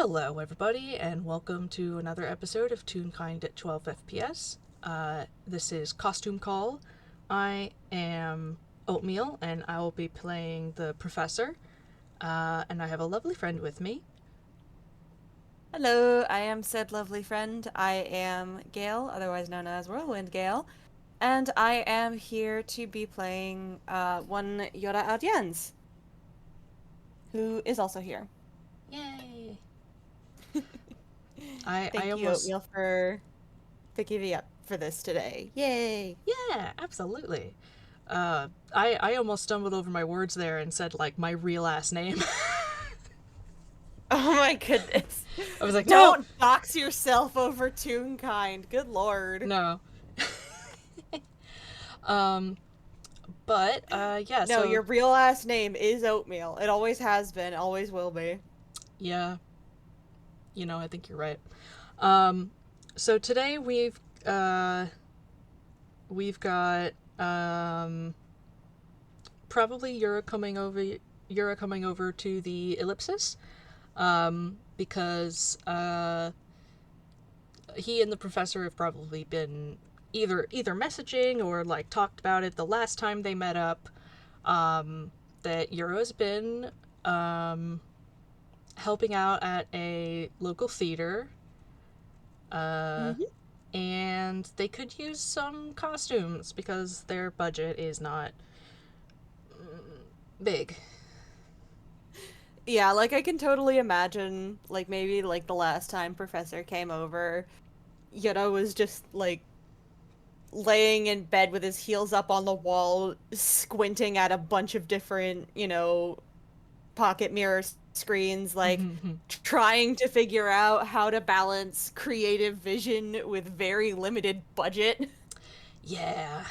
Hello, everybody, and welcome to another episode of Toonkind at 12 FPS. This is Costume Call. I am Oatmeal, and I will be playing the professor. And I have a lovely friend with me. Hello, I am said lovely friend. I am Gale, otherwise known as Whirlwind Gale, and I am here to be playing one Yuura audience, who is also here. Yay! I Thank you, almost. Oatmeal, for picking me up for this today. Yay! Yeah, absolutely. I almost stumbled over my words there and said, like, my real last name. Oh my goodness. I was like, no! Don't dox yourself over Toonkind. Good lord. No. um, but, yeah, No, so, your real last name is Oatmeal. It always has been, always will be. yeah, I think you're right. Um, so today we've got probably Yura coming over to the ellipsis, because he and the professor have probably been either messaging or like talked about it the last time they met up. That Yura's been helping out at a local theater, uh, Mhm. and they could use some costumes because their budget is not big. Yeah, like I can totally imagine, like maybe like the last time Professor came over, Yuta was just like laying in bed with his heels up on the wall, squinting at a bunch of different, pocket mirror screens, like trying to figure out how to balance creative vision with very limited budget, Yeah.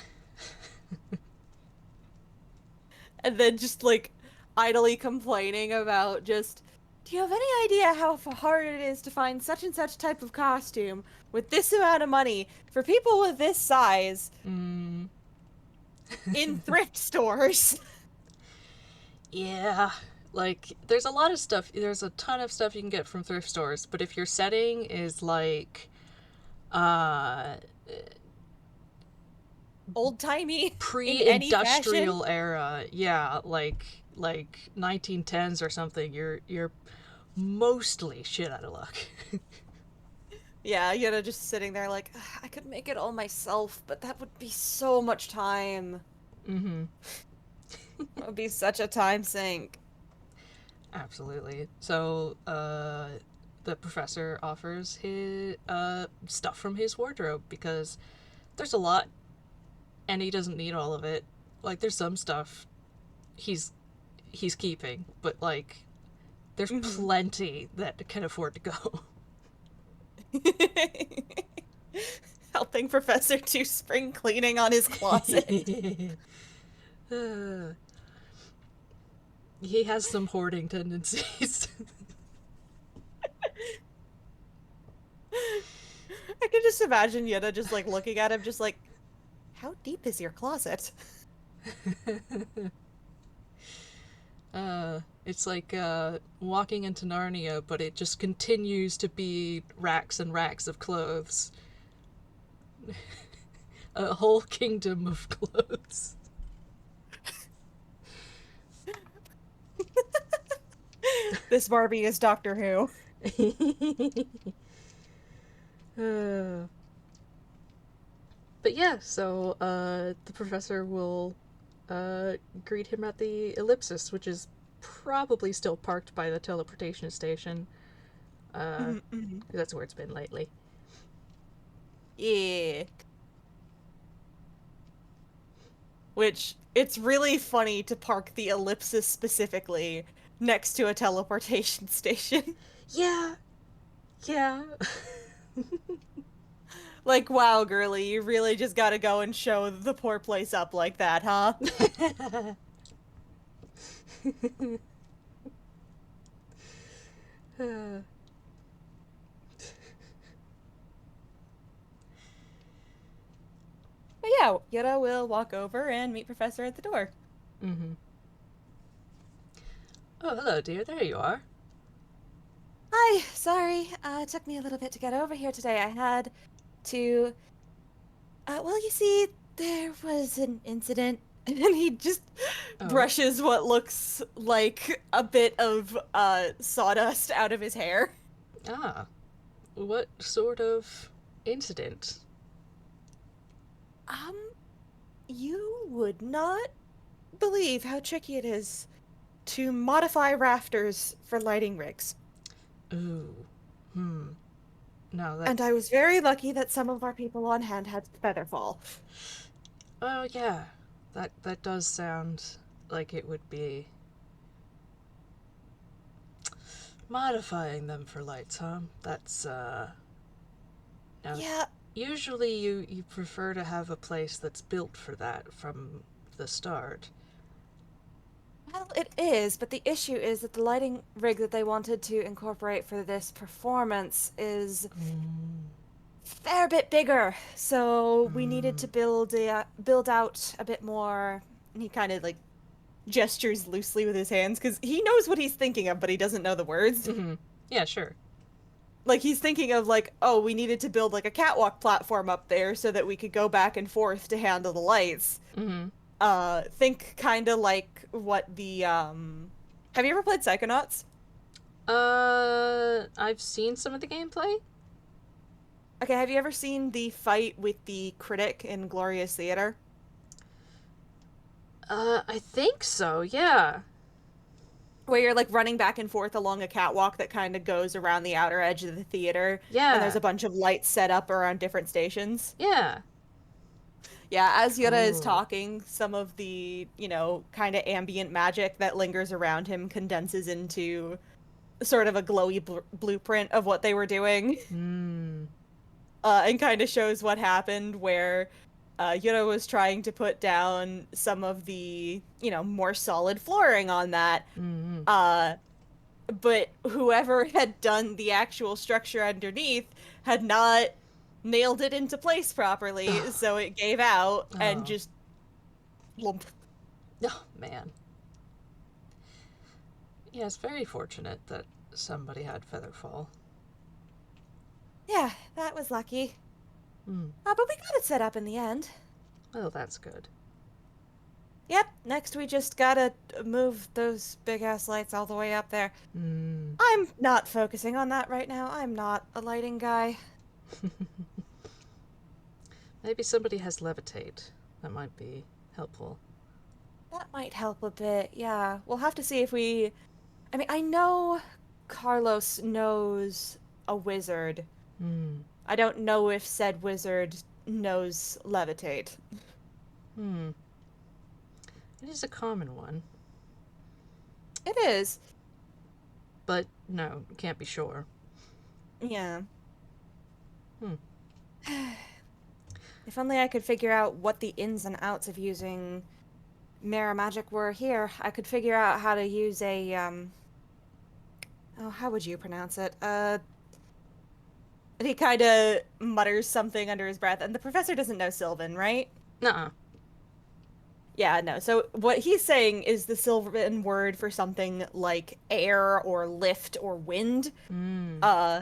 and then just like idly complaining about just, do you have any idea how hard it is to find such and such type of costume with this amount of money for people with this size Mm, in thrift stores? yeah. Like, there's a lot of stuff. There's a ton of stuff you can get from thrift stores, but if your setting is like, uh, Old timey in any fashion. pre-industrial era, yeah, like 1910s or something, you're mostly shit out of luck. Yeah, just sitting there like, "Ugh, I could make it all myself, but that would be so much time. Mm-hmm. It would be such a time sink." Absolutely. So, the professor offers his stuff from his wardrobe because there's a lot, and he doesn't need all of it. Like, there's some stuff he's he's keeping, but like, there's Mhm. plenty that can afford to go. Helping Professor do spring cleaning on his closet. Uh, he has some hoarding tendencies. I can just imagine Yetta just like looking at him, just like, how deep is your closet? It's like walking into Narnia, but it just continues to be racks and racks of clothes. A whole kingdom of clothes. This Barbie is Doctor Who. uh, but yeah, so the professor will greet him at the ellipsis, which is probably still parked by the teleportation station. Uh, Mhm. that's where it's been lately. Yeah. Which it's really funny to park the ellipsis specifically next to a teleportation station. Yeah, yeah. Like, wow, girly, you really just gotta go and show the poor place up like that, huh? But yeah, Yura will walk over and meet Professor at the door. Mm-hmm. Oh, hello, dear. There you are. Hi, sorry. It took me a little bit to get over here today. I had to. Well, you see, there was an incident, and he just Oh. brushes what looks like a bit of sawdust out of his hair. Ah. What sort of incident? Um, you would not believe how tricky it is to modify rafters for lighting rigs. Ooh. Hmm. No, And I that's. was very lucky that some of our people on hand had featherfall. Oh, yeah. That does sound like it would be modifying them for lights, huh? That's, Now, Yeah, usually you prefer to have a place that's built for that from the start. well, it is, but the issue is that the lighting rig that they wanted to incorporate for this performance is Mm. a fair bit bigger. So we needed to Mm. build out a bit more. And he kind of like gestures loosely with his hands because he knows what he's thinking of, but he doesn't know the words. Mm-hmm. Yeah, sure. Like he's thinking of like, oh, we needed to build like a catwalk platform up there so that we could go back and forth to handle the lights. Mm-hmm. Think kind of like what the have you ever played Psychonauts? I've seen some of the gameplay. Okay, have you ever seen the fight with the critic in Glorious Theater? I think so, yeah. Where you're like running back and forth along a catwalk that kind of goes around the outer edge of the theater, and there's Yeah. a bunch of lights set up around different stations. Yeah. Yeah, as Yuura is Oh. talking, some of the, kind of ambient magic that lingers around him condenses into sort of a glowy blueprint of what they were doing. Hmm. And kind of shows what happened where Yuta was trying to put down some of the, more solid flooring on that. Mm-hmm. Uh, but whoever had done the actual structure underneath had not nailed it into place properly, Oh. so it gave out and Oh. just lump. Oh, man. Yeah, it's very fortunate that somebody had Featherfall. Yeah, that was lucky. Hmm. But we got it set up in the end. Well, that's good. Yep, next we just gotta move those big ass lights all the way up there. Hmm. I'm not focusing on that right now. I'm not a lighting guy. Maybe somebody has levitate. That might be helpful. That might help a bit. Yeah, we'll have to see if we. I mean, I know Carlos knows a wizard. Hmm. I don't know if said wizard knows levitate. Hmm. It is a common one, It is. but no, can't be sure. Yeah. Hmm. If only I could figure out what the ins and outs of using mirror magic were here. I could figure out how to use a oh, how would you pronounce it? He kind of mutters something under his breath, and the professor doesn't know Sylvan, right? Nuh-uh. Yeah, no. So what he's saying is the Sylvan word for something like air or lift or wind. Hmm. Uh,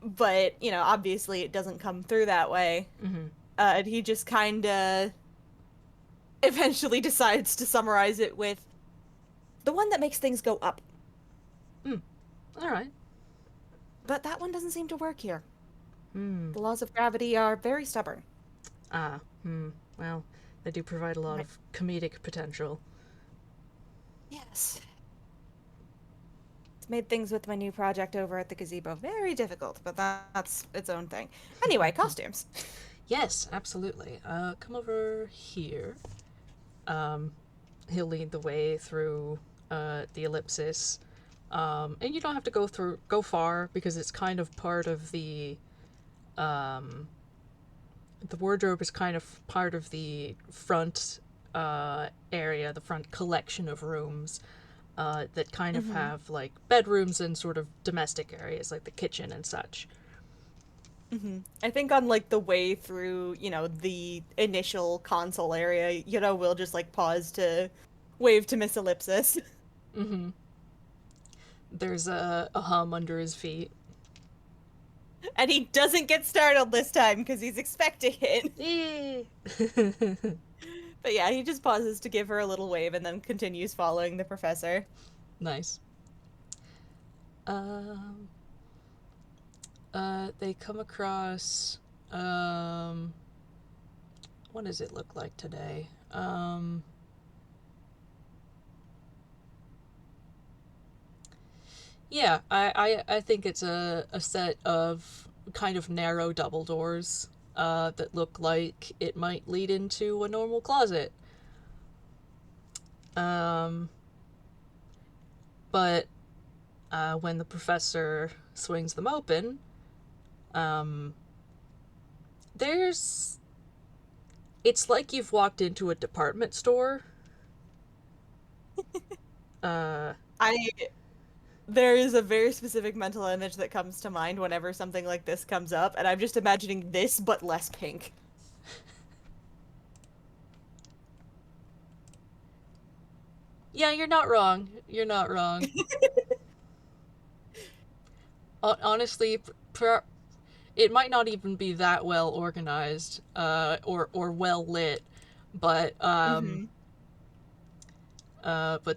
but, obviously it doesn't come through that way. Mm-hmm. And he just kind of eventually decides to summarize it with the one that makes things go up. Hmm. All right. But that one doesn't seem to work here. Hmm. The laws of gravity are very stubborn. Ah. Hmm. Well, they do provide a lot Right. of comedic potential. Yes. It's made things with my new project over at the gazebo very difficult, but that's its own thing. Anyway, costumes. Yes, absolutely. Come over here. Um, he'll lead the way through the ellipsis. And you don't have to go far because it's kind of part of um, the wardrobe is kind of part of the front area, the front collection of rooms that kind of Mm-hmm. have like bedrooms and sort of domestic areas like the kitchen and such. Mm-hmm. I think on like the way through, the initial console area, we'll just like pause to wave to Miss Ellipsis. Mm-hmm. There's a hum under his feet. And he doesn't get startled this time because he's expecting it. Eee. But yeah, he just pauses to give her a little wave and then continues following the professor. Nice. Um, they come across, what does it look like today? Yeah, I think it's a set of kind of narrow double doors that look like it might lead into a normal closet. Um, but when the professor swings them open, um, there's. It's like you've walked into a department store. Uh, I There is a very specific mental image that comes to mind whenever something like this comes up, and I'm just imagining this but less pink. yeah, you're not wrong. You're not wrong. Honestly, it might not even be that well organized or well lit, but Mm-hmm.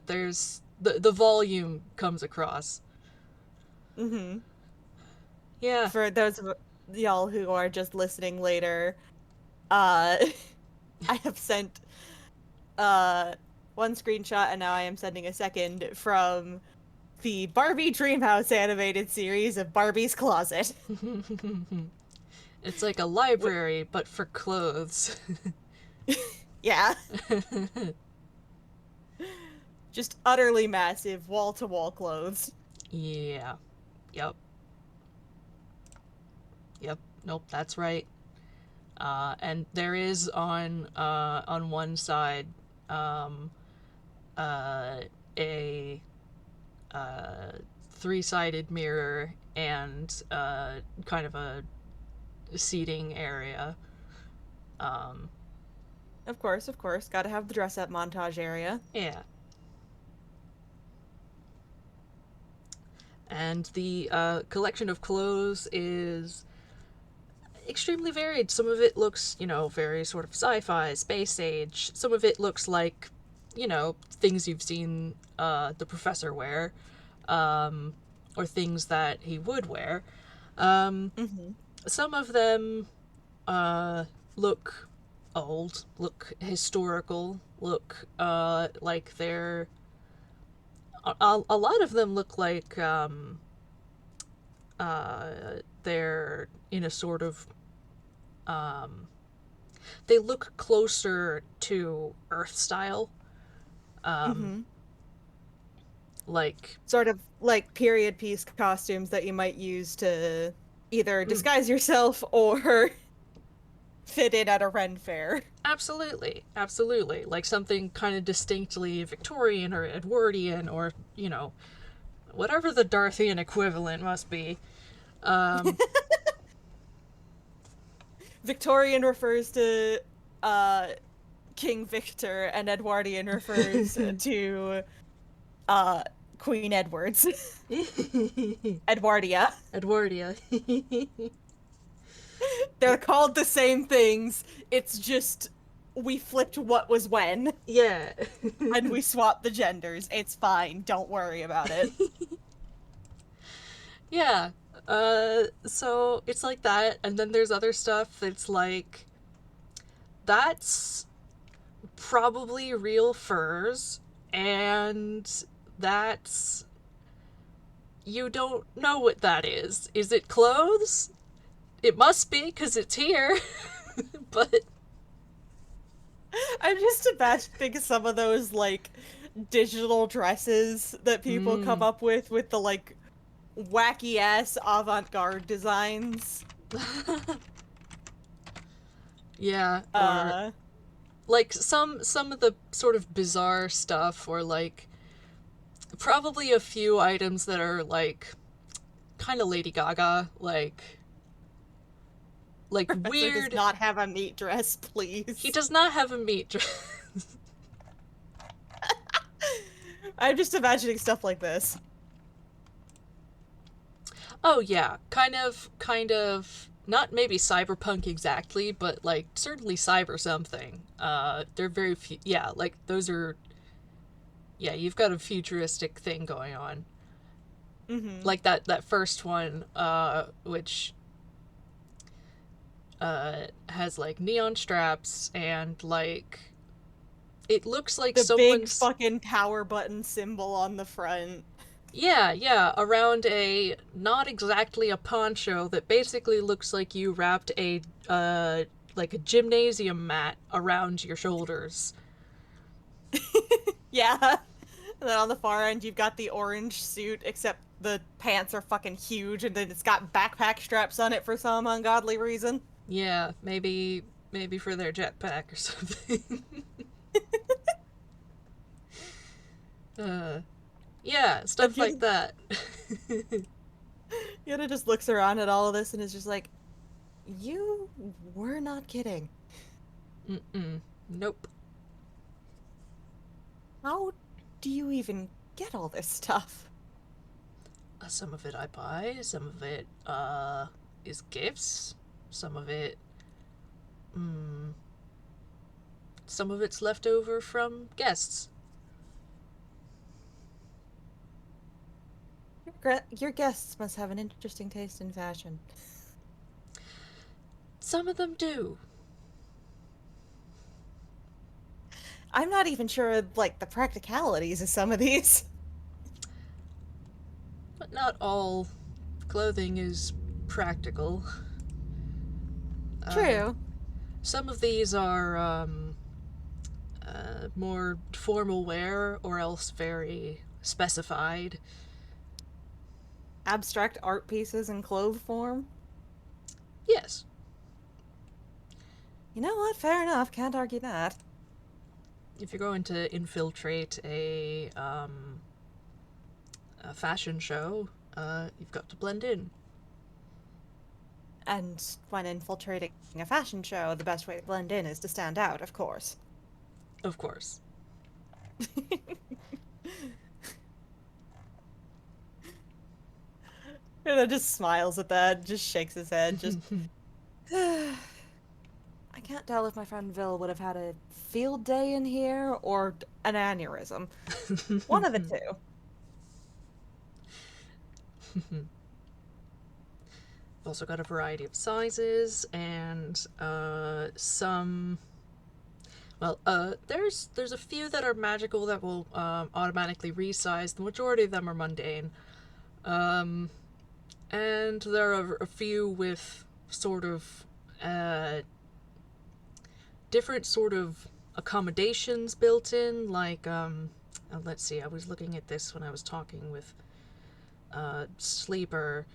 there's the volume comes across. Mm-hmm. Yeah. For those of y'all who are just listening later, uh I have sent uh one screenshot and now I am sending a second from the Barbie Dreamhouse animated series of Barbie's Closet. It's like a Wh- library but for clothes. Yeah, just utterly massive wall-to-wall clothes. Yeah. Yep. Yep. Nope, that's right. And there is on one side um, a three-sided mirror and kind of a seating area. Um, Of course, gotta have the dress up montage area. yeah. And the collection of clothes is extremely varied. Some of it looks, very sort of sci-fi, space age. Some of it looks like, things you've seen the professor wear, um, or things that he would wear. Um, Mm-hmm. some of them uh, look old, look historical, look like a lot of them look like they're in a sort of um, they look closer to Earth style, um, Mm-hmm. like Sort of like period piece costumes that you might use to either mm, disguise yourself or fit in at a Ren fair. absolutely, absolutely, like something kind of distinctly Victorian or Edwardian or whatever the Darthian equivalent must be. Um, Victorian refers to uh King Victor and Edwardian refers to uh Queen Edwards. Edwardia. Edwardia. They're called the same things. It's just we flipped what was when Yeah. and we swapped the genders. It's fine. Don't worry about it. Yeah. So it's like that, and then there's other stuff that's like that's probably real furs, and that's you don't know what that is. Is it clothes? It must be because it's here. But I'm just imagining some of those like digital dresses that people come mm, up with the like wacky ass avant-garde designs. yeah, or Uh, like some of the sort of bizarre stuff, or like probably a few items that are like kind of Lady Gaga, like Professor does weird. not have a meat dress, He please. does not have a meat dress. I'm just imagining stuff like this. Oh yeah, kind of not maybe cyberpunk exactly, but like certainly cyber something. They're very few. Yeah, like those are. Yeah, you've got a futuristic thing going on. Mm-hmm. Like that first one, which has like neon straps and like it looks like The big someone's. fucking power button symbol on the front. Yeah, yeah, around a not exactly a poncho that basically looks like you wrapped a like a gymnasium mat around your shoulders. Yeah. And then on the far end, you've got the orange suit, except the pants are fucking huge, and then it's got backpack straps on it for some ungodly reason. Yeah, maybe for their jetpack or something. uh yeah, And stuff like that. Yoda just looks around at all of this and is just like, "You were not kidding. Mm-mm. Nope. How do you even get all this stuff?" Some of it I buy, some of it is gifts, some of it mm, some of it's left over from guests. Your guests must have an interesting taste in fashion. Some of them do, I'm not even sure of, like, the practicalities of some of these. but not all clothing is practical. Uh, True. some of these are more formal wear or else very specified. Abstract art pieces in clothes form. Yes. You know what? Fair enough. Can't argue that. If you're going to infiltrate a fashion show, you've got to blend in. And when infiltrating a fashion show, the best way to blend in is to stand out, of course. Of course. And then just smiles at that, just shakes his head, just. I can't tell if my friend Vil would have had a field day in here or an aneurysm. One of the two. Also got a variety of sizes and some. Well, there's a few that are magical that will automatically resize. The majority of them are mundane, um, and there are a few with sort of different sort of accommodations built in. Like, let's see, I was looking at this when I was talking with Sleeper.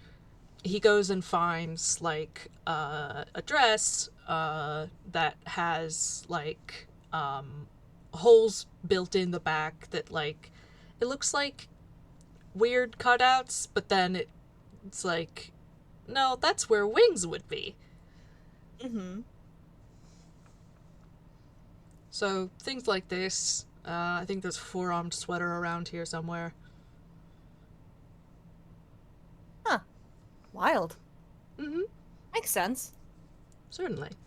He goes and finds like a dress that has like holes built in the back that like it looks like weird cutouts, but then it's like no, that's where wings would be. Mm-hmm. So things like this. I think there's a four-armed sweater around here somewhere. Huh. Wild. Mm-hmm. Makes sense. Certainly.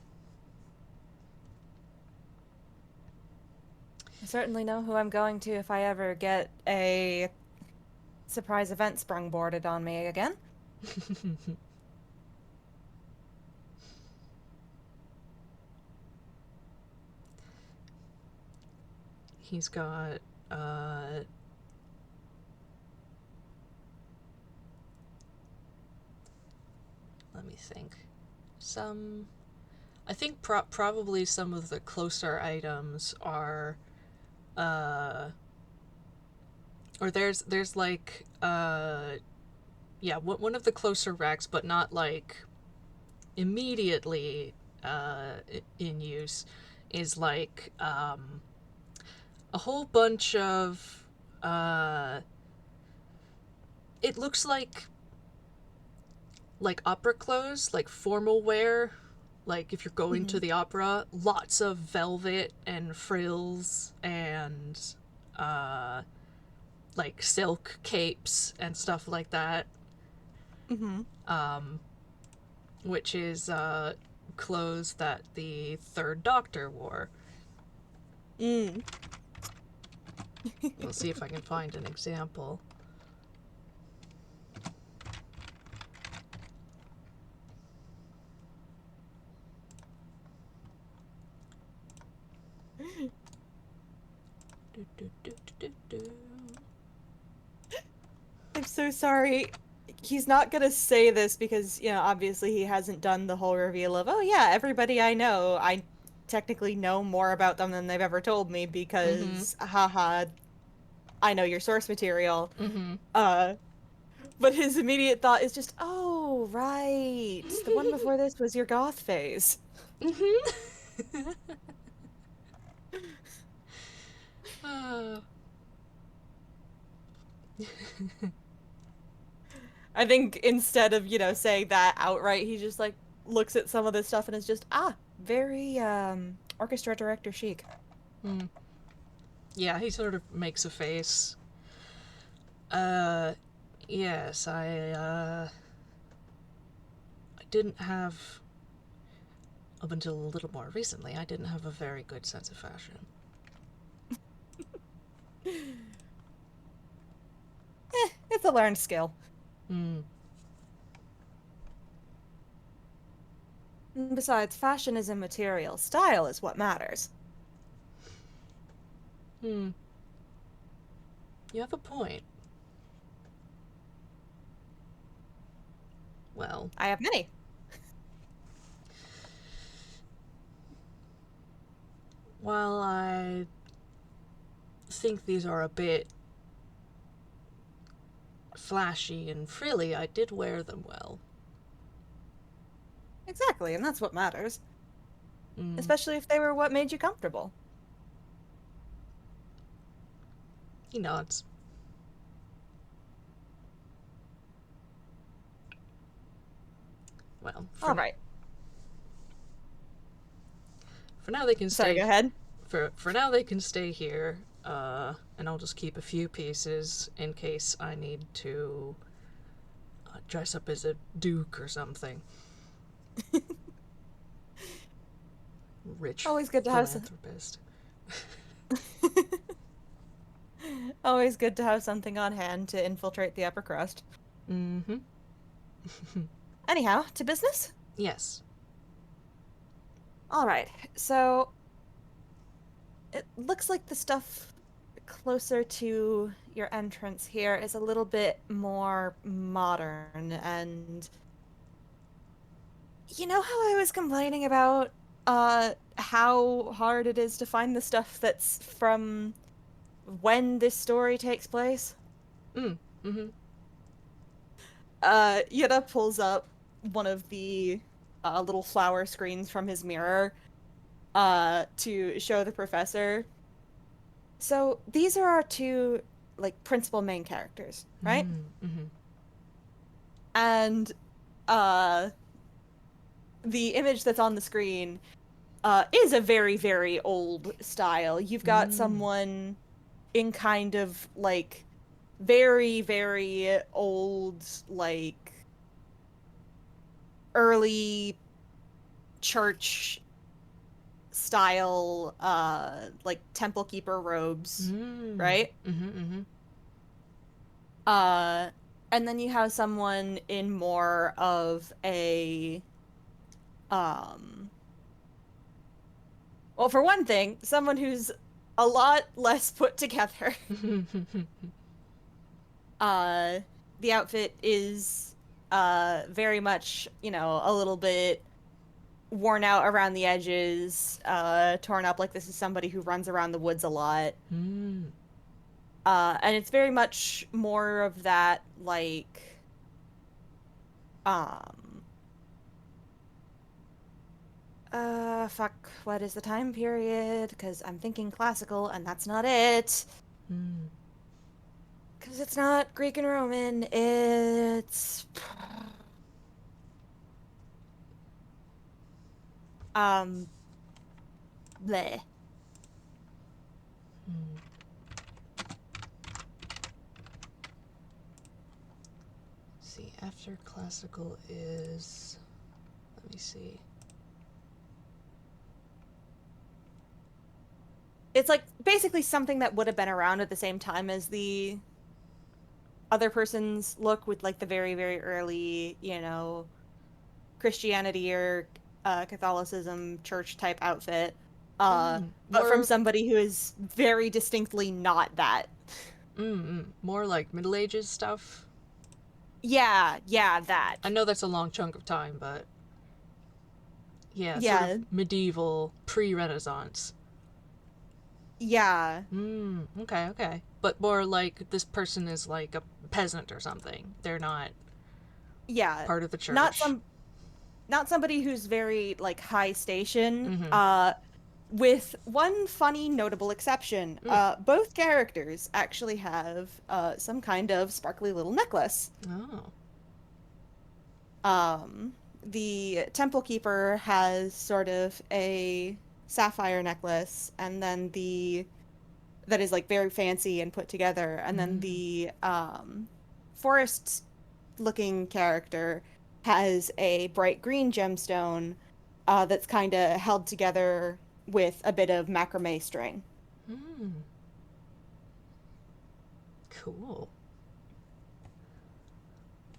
I certainly know who I'm going to if I ever get a surprise event sprung boarded on me again. He's got let me think. Some I think probably some of the closer items are uh or there's like yeah, one of the closer racks but not like immediately in use is like a whole bunch of it looks like opera clothes, like formal wear, like if you're going to Mhm. the opera, lots of velvet and frills and uh like silk capes and stuff like that. Mm-hmm. which is clothes that the Third Doctor wore. Mm. We'll see if I can find an example. Do, do, do, do, do, do. I'm so sorry. He's not gonna say this because, obviously he hasn't done the whole reveal of, oh yeah, everybody I know, I technically know more about them than they've ever told me Mm-hmm. because, haha, I know your source material. Mm-hmm. Uh, but his immediate thought is just, oh, right. The one before this was your goth phase. Mm-hmm. uh. I think instead of, saying that outright, he just like looks at some of this stuff and is just, very orchestra director chic. Mm. Yeah, he sort of makes a face. Uh, yes, I didn't have, up until a little more recently, I didn't have a very good sense of fashion. It's a learned skill. Hmm. Besides, fashion is immaterial. Style is what matters. Hmm. You have a point. Well, I have many. while I think these are a bit flashy and frilly, I did wear them well. Exactly, and that's what matters. Mm. Especially if they were what made you comfortable. He nods. Well, All right. for now they can Sorry, go stay. ahead. For now they can stay here. And I'll just keep a few pieces in case I need to dress up as a duke or something. Rich Always good to have some. philanthropist. Always good to have something on hand to infiltrate the upper crust. Mm-hmm. Anyhow, to business? Yes. All right. So, it looks like the stuff closer to your entrance here is a little bit more modern. And you know how I was complaining about how hard it is to find the stuff that's from when this story takes place? Mm. Mm-hmm. Yuura pulls up one of the little flower screens from his mirror to show the professor. So these are our two like principal main characters, right? Mm. Mm-hmm. And uh the image that's on the screen is a very, very old style. You've got Mm. someone in kind of like very, very old, like early church style, like temple keeper robes, Mm. right? Mm-hmm. Mm-hmm. Uh, and then you have someone in more of a, um, well, for one thing, someone who's a lot less put together. Uh, the outfit is very much, a little bit worn out around the edges, torn up like this is somebody who runs around the woods a lot. Mm. And it's very much more of that like um fuck, what is the time period? Because I'm thinking classical and that's not it. Mm. Because it's not Greek and Roman, it's um bleh. See see. After classical is. Let me see. It's like basically something that would have been around at the same time as the other person's look, with like the very, very early, Christianity or Catholicism church type outfit. But from More. somebody who is very distinctly not that. More like Middle Ages stuff. Yeah, yeah, I that. know that's a long chunk of time, but yeah, sort of Yeah, medieval, pre-Renaissance. yeah, Okay, okay. But more like this person is like a peasant or something. They're not yeah. part of the Not church. some not somebody who's very like high station. Mm-hmm. With one funny notable exception. Mm. Both characters actually have some kind of sparkly little necklace. Oh. The temple keeper has sort of a sapphire necklace, and then the that is like very fancy and put together, and then Mm. the forest looking character has a bright green gemstone that's kind of held together with a bit of macrame string. Mm. Cool.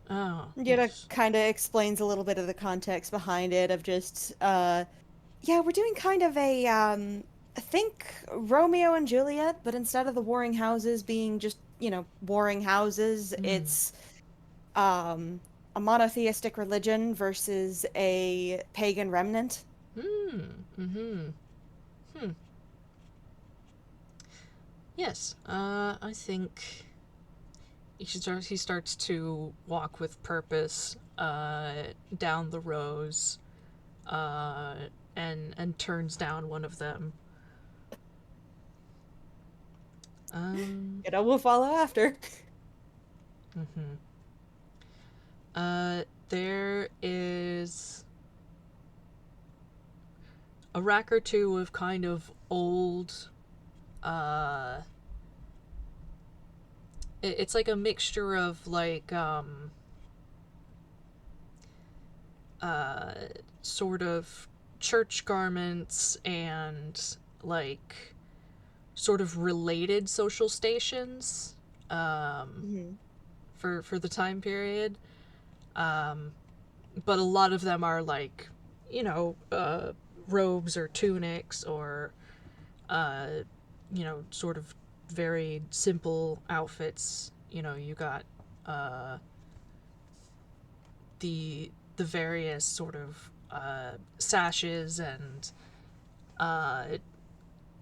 Oh, Yetta yes. kind of explains a little bit of the context behind it of just yeah, we're doing kind of a think Romeo and Juliet, but instead of the warring houses being just, warring houses, Mm. it's um a monotheistic religion versus a pagan remnant. Mm-hmm. Hmm. Yes. I think he starts to walk with purpose down the rows uh, and turns down one of them. Um, We'll follow after. mhm. There is a rack or two of kind of old. Uh, it's like a mixture of like uh, sort of church garments and like sort of related social stations um, Mhm. for the time period. Um, but a lot of them are like, you know, robes or tunics or, uh, sort of very simple outfits. You know, you got uh, the various sort of sashes and uh,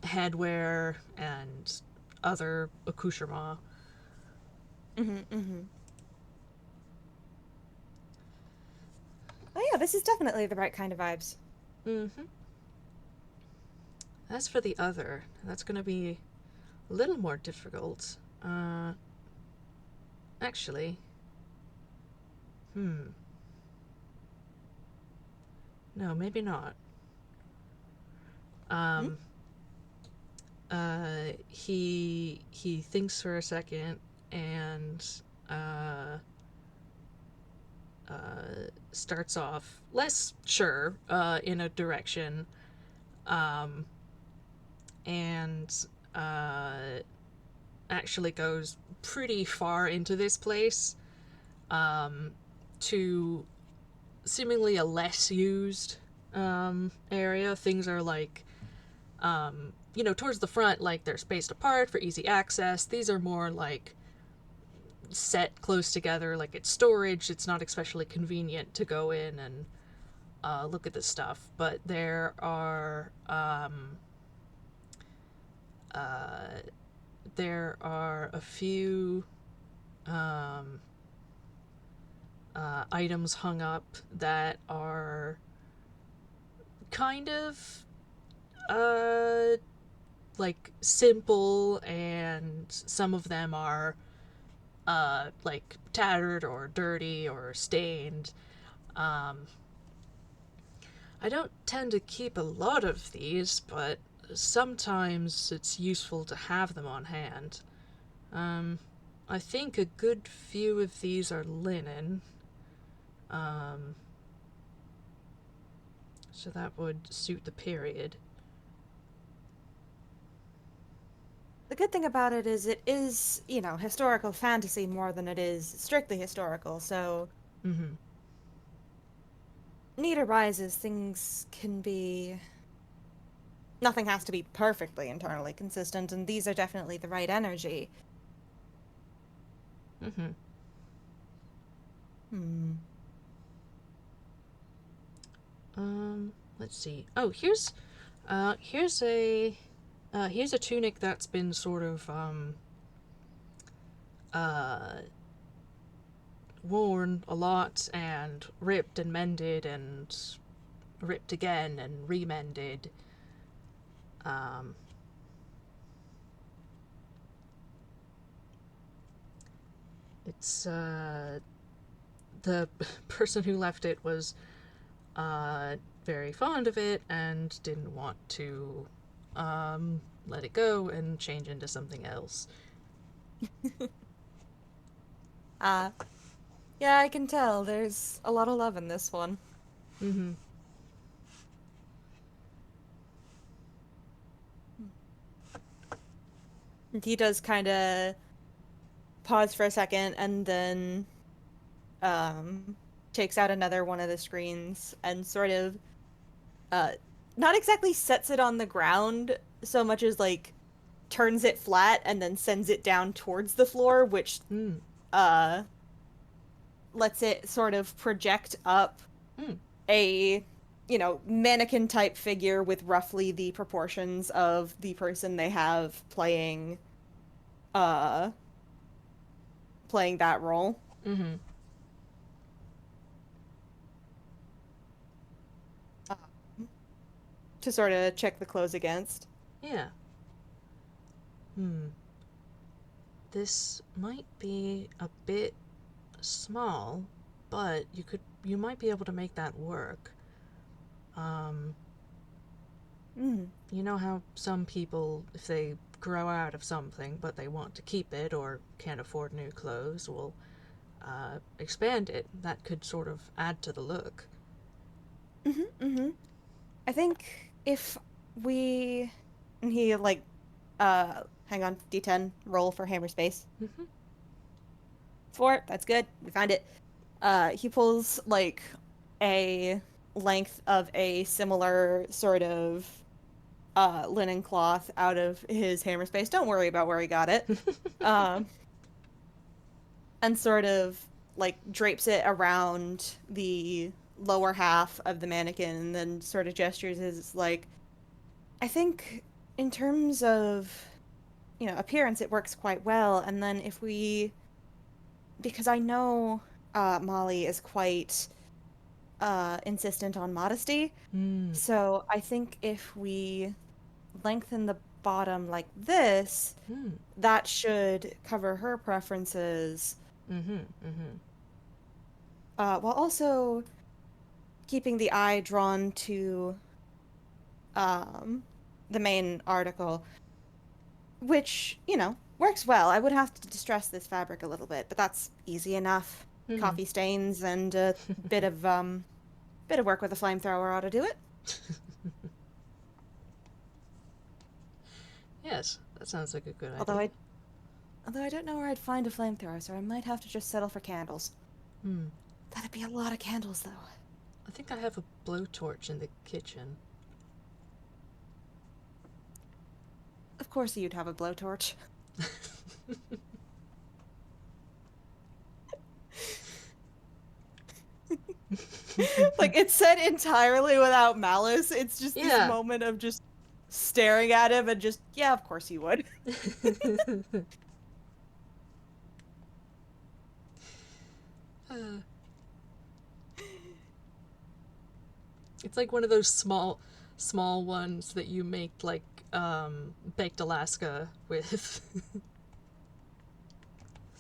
headwear and other accoutrements. Mhm. Oh yeah, this is definitely the right kind of vibes. Mm-hmm. As for the other, that's going to be a little more difficult. Actually, hmm, no, maybe not. Hmm? Um, he thinks for a second and uh, starts off less sure in a direction, um, and uh, actually goes pretty far into this place to seemingly a less used area. Things are like, towards the front, like they're spaced apart for easy access. These are more like set close together, like it's storage. It's not especially convenient to go in and look at this stuff. But uh, there are a few um, items hung up that are kind of uh, like simple, and some of them are like tattered or dirty or stained. Um, I don't tend to keep a lot of these, but sometimes it's useful to have them on hand. Um, I think a good few of these are linen. Um, so that would suit the period. The good thing about it is, historical fantasy more than it is strictly historical, so Mm-hmm. need arises, things can be. Nothing has to be perfectly internally consistent, and these are definitely the right energy. Mm-hmm. Hmm. Let's see. Oh, here's a tunic that's been sort of uh worn a lot and ripped and mended and ripped again and remended. Um, it's the person who left it was very fond of it and didn't want to let it go and change into something else. Uh, yeah, I can tell. There's a lot of love in this one. Mm-hmm. He does kind of pause for a second and then um takes out another one of the screens and sort of uh not exactly sets it on the ground so much as like turns it flat and then sends it down towards the floor, which Mm. uh lets it sort of project up Mm. a mannequin type figure with roughly the proportions of the person they have uh playing that role. Mm-hmm. um, to sort of check the clothes against. Yeah. Hmm. This might be a bit small, but you might be able to make that work. Um, Mm. you know how some people, if they grow out of something but they want to keep it or can't afford new clothes, will expand it. That could sort of add to the look. Mm-hmm. I think if we and he like hang on, D10, roll for hammer space. Mm-hmm. 4, that's good. We found it. He pulls like a length of a similar sort of linen cloth out of his hammer space. Don't worry about where he got it. Um, and sort of like drapes it around the lower half of the mannequin and then sort of gestures as like, I think in terms of, appearance, it works quite well. And then if we, because I know Molly is quite insistent on modesty. Mm. So I think if we lengthen the bottom like this, Mm. that should cover her preferences, Mm-hmm. Mm-hmm. while also keeping the eye drawn to um, the main article, which, works well. I would have to distress this fabric a little bit, but that's easy enough. Mm-hmm. Coffee stains and a bit of work with a flamethrower ought to do it. Yes, that sounds like a good Although idea. I don't know where I'd find a flamethrower, so I might have to just settle for candles. Hmm. That'd be a lot of candles, though. I think I have a blowtorch in the kitchen. Of course you'd have a blowtorch. Like, it's said entirely without malice. It's just this Yeah. moment of just staring at him and just, yeah, of course you would. Uh, it's like one of those small ones that you make like baked Alaska with.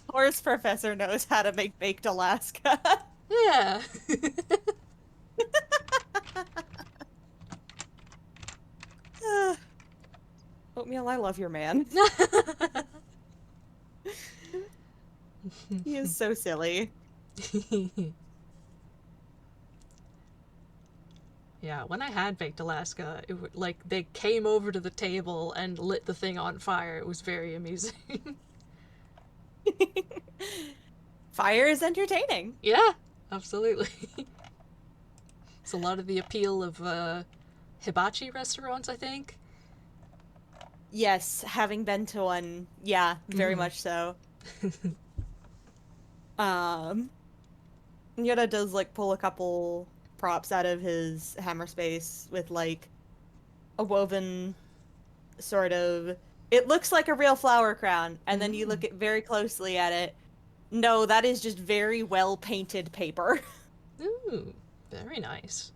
Horse Professor knows how to make baked Alaska. Yeah. Oatmeal, I love your man. He is so silly. Yeah, when I had baked Alaska, like they came over to the table and lit the thing on fire. It was very amusing. Fire is entertaining. Yeah, absolutely. It's a lot of the appeal of hibachi restaurants, I think. Yes, having been to one, yeah, very Mm-hmm. much so. Um, Yoda does like pull a couple props out of his hammer space with like a woven sort of it looks like a real flower crown, and then you Mm. look at very closely at it. No, that is just very well painted paper. Ooh, very nice.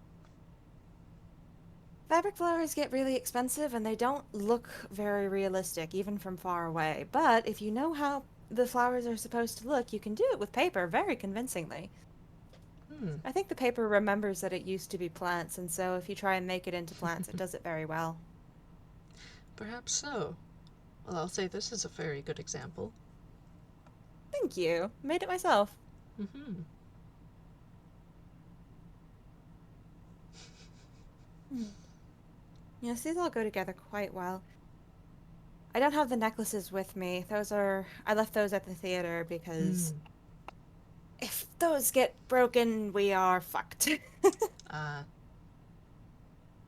Fabric flowers get really expensive and they don't look very realistic, even from far away. But if you know how the flowers are supposed to look, you can do it with paper very convincingly. Hmm, I think the paper remembers that it used to be plants, and so if you try and make it into plants, it does it very well. perhaps so. Well, I'll say this is a very good example. Thank you. Made it myself. Mm-hmm. Hmm. Yes, these all go together quite well. I don't have the necklaces with me. I left those at the theater because Mm. if those get broken, we are fucked. Uh,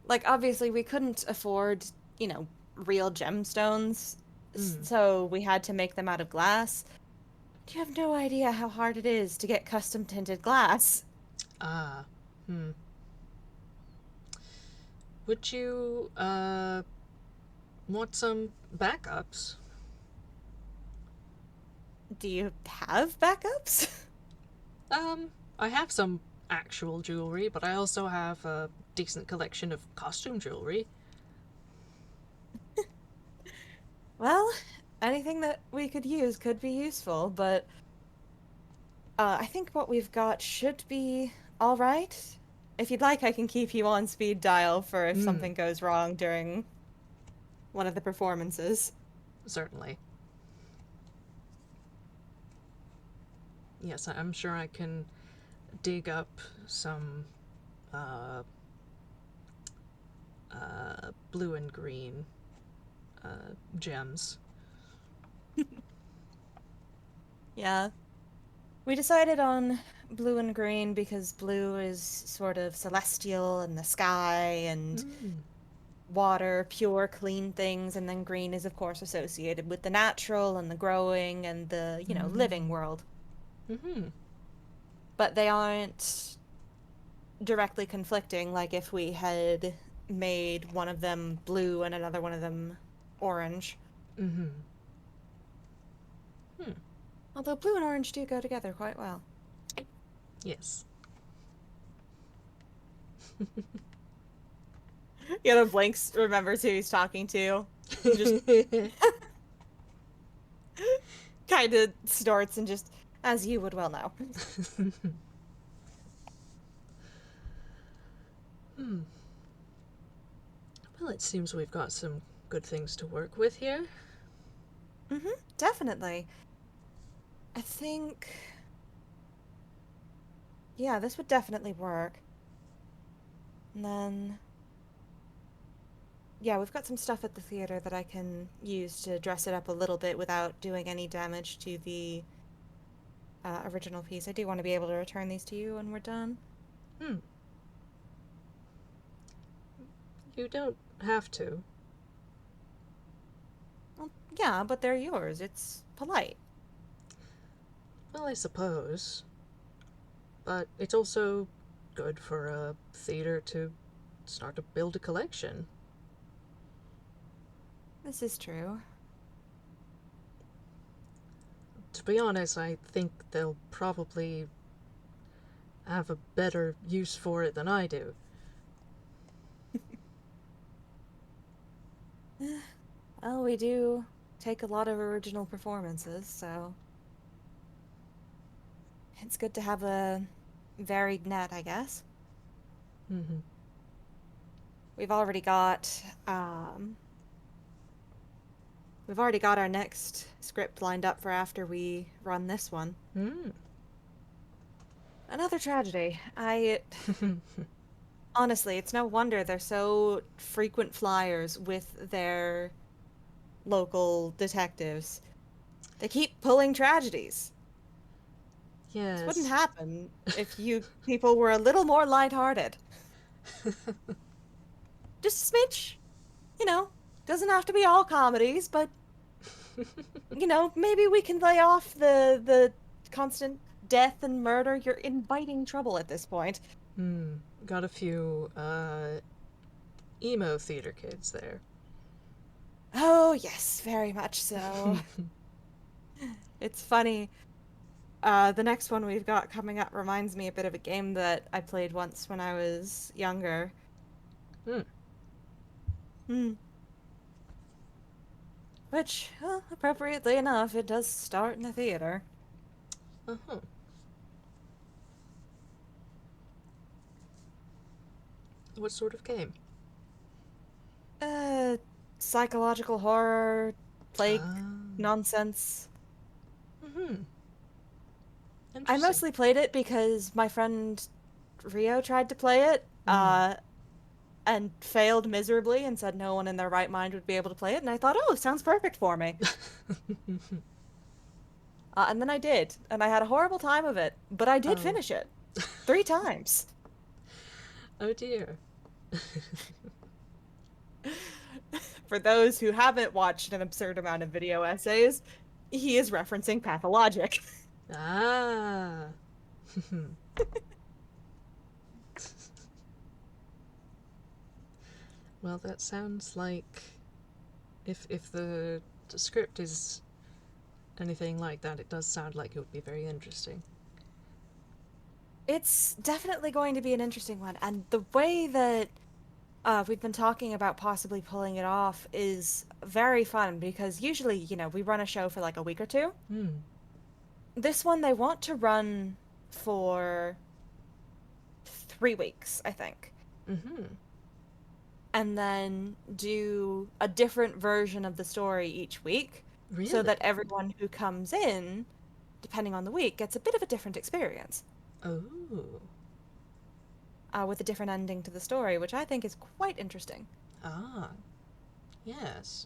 Like, obviously, we couldn't afford, real gemstones, mm. so we had to make them out of glass. You have no idea how hard it is to get custom tinted glass. Ah. Hmm. Would you, want some backups? Do you have backups? Um, I have some actual jewelry, but I also have a decent collection of costume jewelry. Well, anything that we could use could be useful, but I think what we've got should be all right. If you'd like, I can keep you on speed dial for if Hmm, something goes wrong during one of the performances. certainly. Yes, I'm sure I can dig up some uh, blue and green gems. Yeah. We decided on blue and green because blue is sort of celestial and the sky and Mm. water, pure, clean things, and then green is, of course, associated with the natural and the growing and the, living Mm. world. Mm-hmm. But they aren't directly conflicting, like if we had made one of them blue and another one of them orange. Mm-hmm. Hmm. Although blue and orange do go together quite well. Yes. The Blanks remembers who he's talking to and just kind of snorts and just, as you would well know. Hmm. Well, it seems we've got some good things to work with here. Definitely. I think, yeah, this would definitely work. And then, yeah, we've got some stuff at the theater that I can use to dress it up a little bit without doing any damage to the original piece. I do want to be able to return these to you when we're done. Hmm. You don't have to. Well, yeah, but they're yours. It's polite. Well, I suppose. But it's also good for a theater to start to build a collection. This is true. To be honest, I think they'll probably have a better use for it than I do. Well, we do take a lot of original performances, so it's good to have a varied net, I guess. Mm-hmm. We've already got um, we've already got our next script lined up for after we run this one. Hmm. Another tragedy. I honestly, it's no wonder they're so frequent flyers with their local detectives. They keep pulling tragedies. This wouldn't Yes. happen if you people were a little more lighthearted. Just a smidge, you know. Doesn't have to be all comedies, but maybe we can lay off the constant death and murder. You're inviting trouble at this point. Hmm. Got a few emo theater kids there. Oh, yes, very much so. It's funny. The next one we've got coming up reminds me a bit of a game that I played once when I was younger. Hmm. Hmm. Which, appropriately enough, it does start in the theater. Uh-huh. What sort of game? Uh, Psychological horror, plague Ah. nonsense. Mm-hmm. I Interesting. mostly played it because my friend Rio tried to play it, Mm. and failed miserably and said no one in their right mind would be able to play it. And I thought, oh, sounds perfect for me. And then I did, and I had a horrible time of it, but I did Oh. finish it 3 times. Oh dear. For those who haven't watched an absurd amount of video essays, he is referencing pathologic. Ah. Well, that sounds like if the script is anything like that, it does sound like it would be very interesting. It's definitely going to be an interesting one, and the way that we've been talking about possibly pulling it off is very fun because usually, we run a show for like a week or two. Hmm. This one they want to run for 3 weeks, I think, Mm-hmm. and then do a different version of the story each week so Really? that everyone who comes in, depending on the week, gets a bit of a different experience Oh. with a different ending to the story, which I think is quite interesting. Ah. Yes.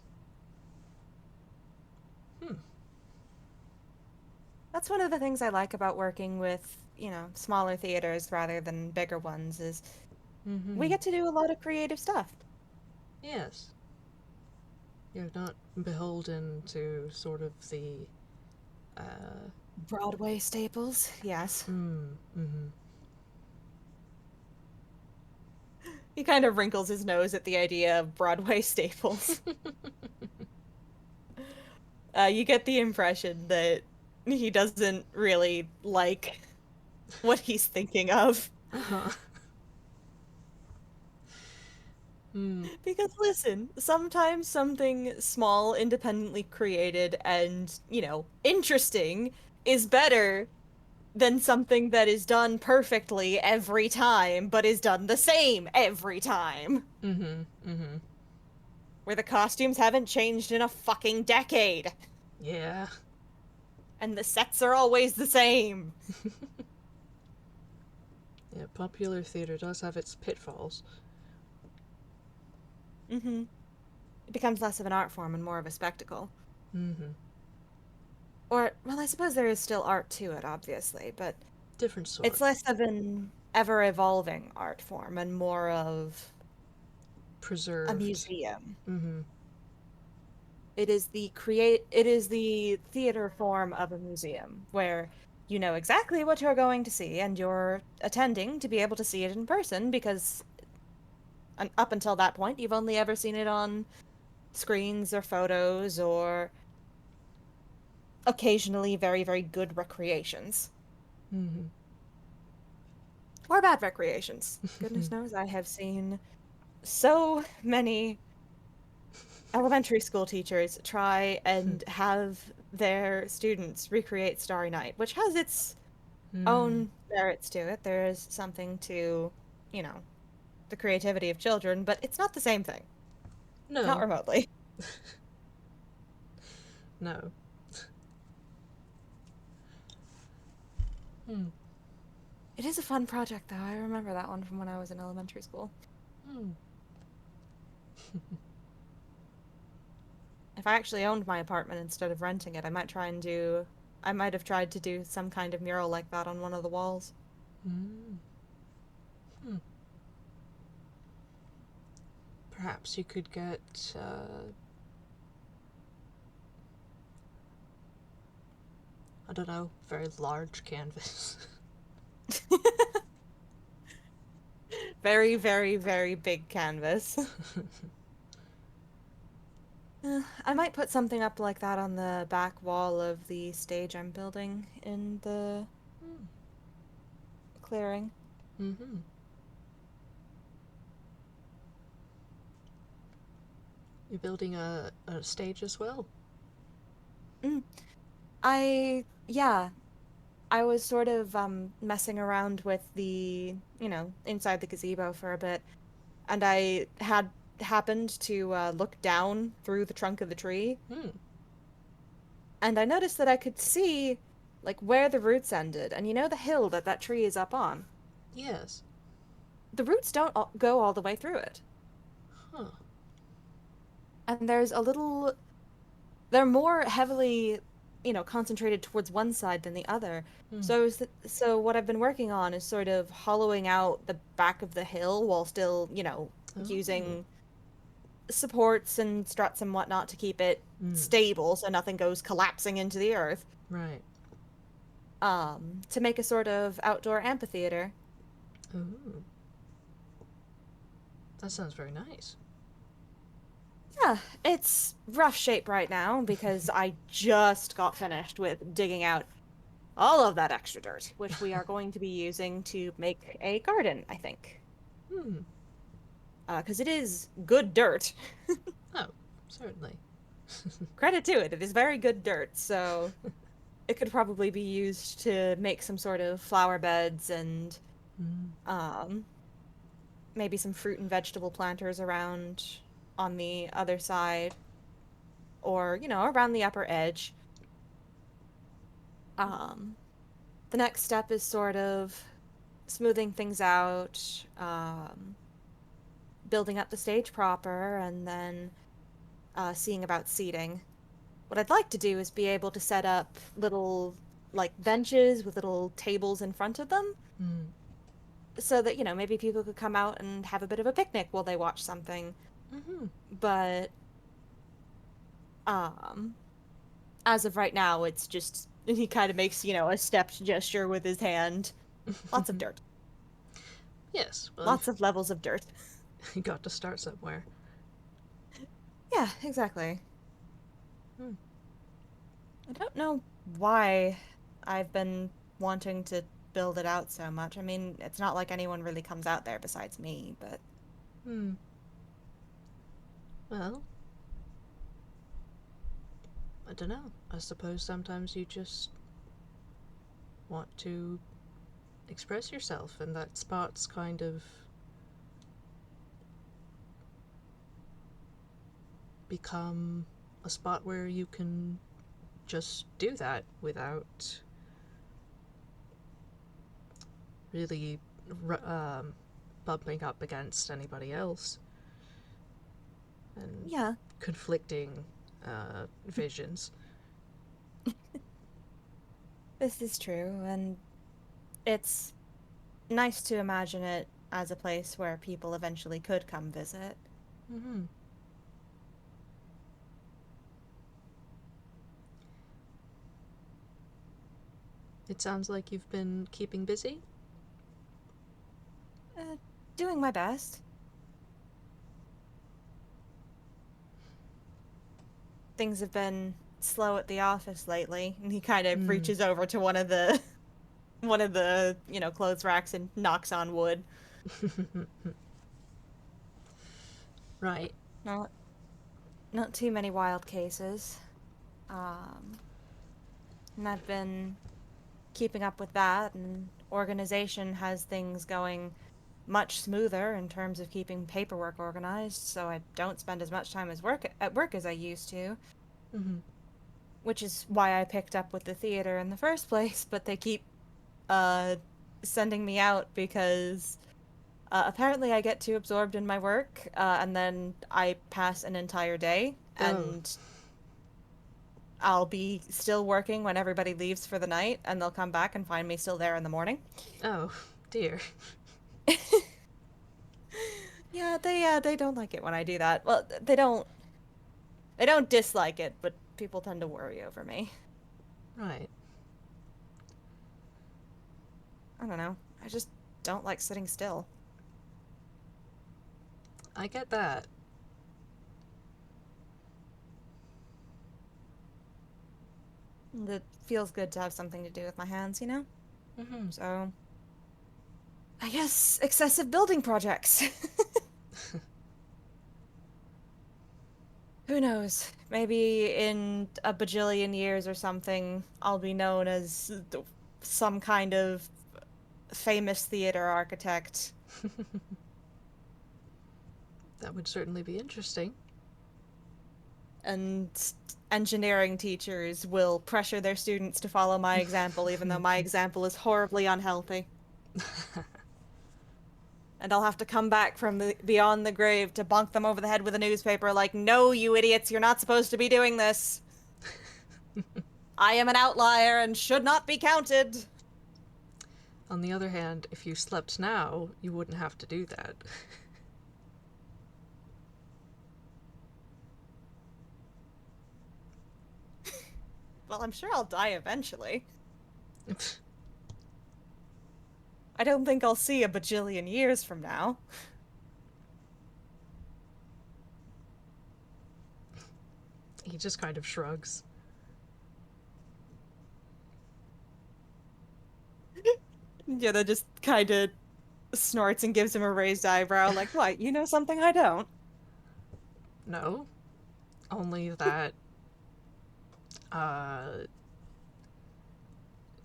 Hmm. That's one of the things I like about working with, smaller theaters rather than bigger ones is we Mm-hmm. get to do a lot of creative stuff. Yes. You're not beholden to sort of the uh Broadway staples, yes. mm-hmm. He kind of wrinkles his nose at the idea of Broadway staples. You get the impression that he doesn't really like what he's thinking of. Uh-huh. Hmm. Because listen, sometimes something small, independently created, and, interesting is better than something that is done perfectly every time, but is done the same every time. Mm-hmm. Mm-hmm. Where the costumes haven't changed in a fucking decade, Yeah. and the sets are always the same. Yeah, popular theater does have its pitfalls. Mm-hmm. It becomes less of an art form and more of a spectacle. Mm-hmm. Or, well, I suppose there is still art to it, obviously, but Different sort. it's less of an ever-evolving art form and more of a Preserved. museum. Mm-hmm. It is the theater form of a museum where you know exactly what you're going to see and you're attending to be able to see it in person because up until that point you've only ever seen it on screens or photos or occasionally very, very good recreations. Mm-hmm. Or bad recreations. Goodness knows I have seen so many elementary school teachers try and have their students recreate Starry Night, which has its Mm. own merits to it. There is something to, you know, the creativity of children, but it's not the same thing. Not No. remotely. No. Hmm. It is a fun project, though. I remember that one from when I was in elementary school. Hmm. If I actually owned my apartment instead of renting it, I might have tried to do some kind of mural like that on one of the walls. Hmm. Hmm. Perhaps you could get, I don't know, very large canvas. Very, very, very big canvas. I might put something up like that on the back wall of the stage I'm building in the Hmm. clearing. Mm-hmm. You're building a stage as well. Mm. Yeah, I was sort of messing around with inside the gazebo for a bit, and I had happened to look down through the trunk of the tree, Hmm. and I noticed that I could see like where the roots ended, and you know the hill that that tree is up on. Yes. The roots don't go all the way through it. Huh. And they're more heavily, concentrated towards one side than the other. Hmm. So what I've been working on is sort of hollowing out the back of the hill while still, Oh. using supports and struts and whatnot to keep it Hmm. stable so nothing goes collapsing into the earth. Right. To make a sort of outdoor amphitheater. Ooh. That sounds very nice. Yeah, it's rough shape right now because I just got finished with digging out all of that extra dirt, which we are going to be using to make a garden, I think. Hmm. Because it is good dirt. Oh, certainly. Credit to it, it is very good dirt, so it could probably be used to make some sort of flower beds and Hmm. um, maybe some fruit and vegetable planters around on the other side, or, around the upper edge. Um, the next step is sort of smoothing things out, building up the stage proper, and then seeing about seating. What I'd like to do is be able to set up little like benches with little tables in front of them Hmm. so that, maybe people could come out and have a bit of a picnic while they watch something. Mm-hmm. But um as of right now, it's just he kind of makes, a stepped gesture with his hand. Lots of dirt. Yes. Well, Lots of levels of dirt. you got to start somewhere. Yeah, exactly. Hmm. I don't know why I've been wanting to build it out so much. I mean, it's not like anyone really comes out there besides me, but Hmm. Well, I don't know. I suppose sometimes you just want to express yourself, and that spot's kind of become a spot where you can just do that without really bumping up against anybody else and yeah, conflicting visions. this is true, and it's nice to imagine it as a place where people eventually could come visit. Mm-hmm. It sounds like you've been keeping busy. Uh, Doing my best. Things have been slow at the office lately, and he kind of Hmm. reaches over to one of the, clothes racks and knocks on wood. Right. Not not too many wild cases. Um, and I've been keeping up with that, and organization has things going much smoother in terms of keeping paperwork organized, so I don't spend as much time as work at work as I used to. Mm-hmm. which is why I picked up with the theater in the first place, but they keep uh sending me out because apparently I get too absorbed in my work, and then I pass an entire day, Oh, and I'll be still working when everybody leaves for the night, and they'll come back and find me still there in the morning. oh, dear. Yeah, they don't like it when I do that. Well, they don't dislike it, but people tend to worry over me. Right. I don't know. I just don't like sitting still. I get that. It feels good to have something to do with my hands, you know? Mm-hmm. So, I guess excessive building projects. Who knows? Maybe in a bajillion years or something, I'll be known as some kind of famous theater architect. That would certainly be interesting. And engineering teachers will pressure their students to follow my example, even though my example is horribly unhealthy. And I'll have to come back from beyond the grave to bonk them over the head with a newspaper like, no, you idiots, you're not supposed to be doing this. I am an outlier and should not be counted. On the other hand, if you slept now, you wouldn't have to do that. Well, I'm sure I'll die eventually. I don't think I'll see a bajillion years from now. He just kind of shrugs. Yeah, that just kind of snorts and gives him a raised eyebrow, like, what? You know something I don't? No, only that uh,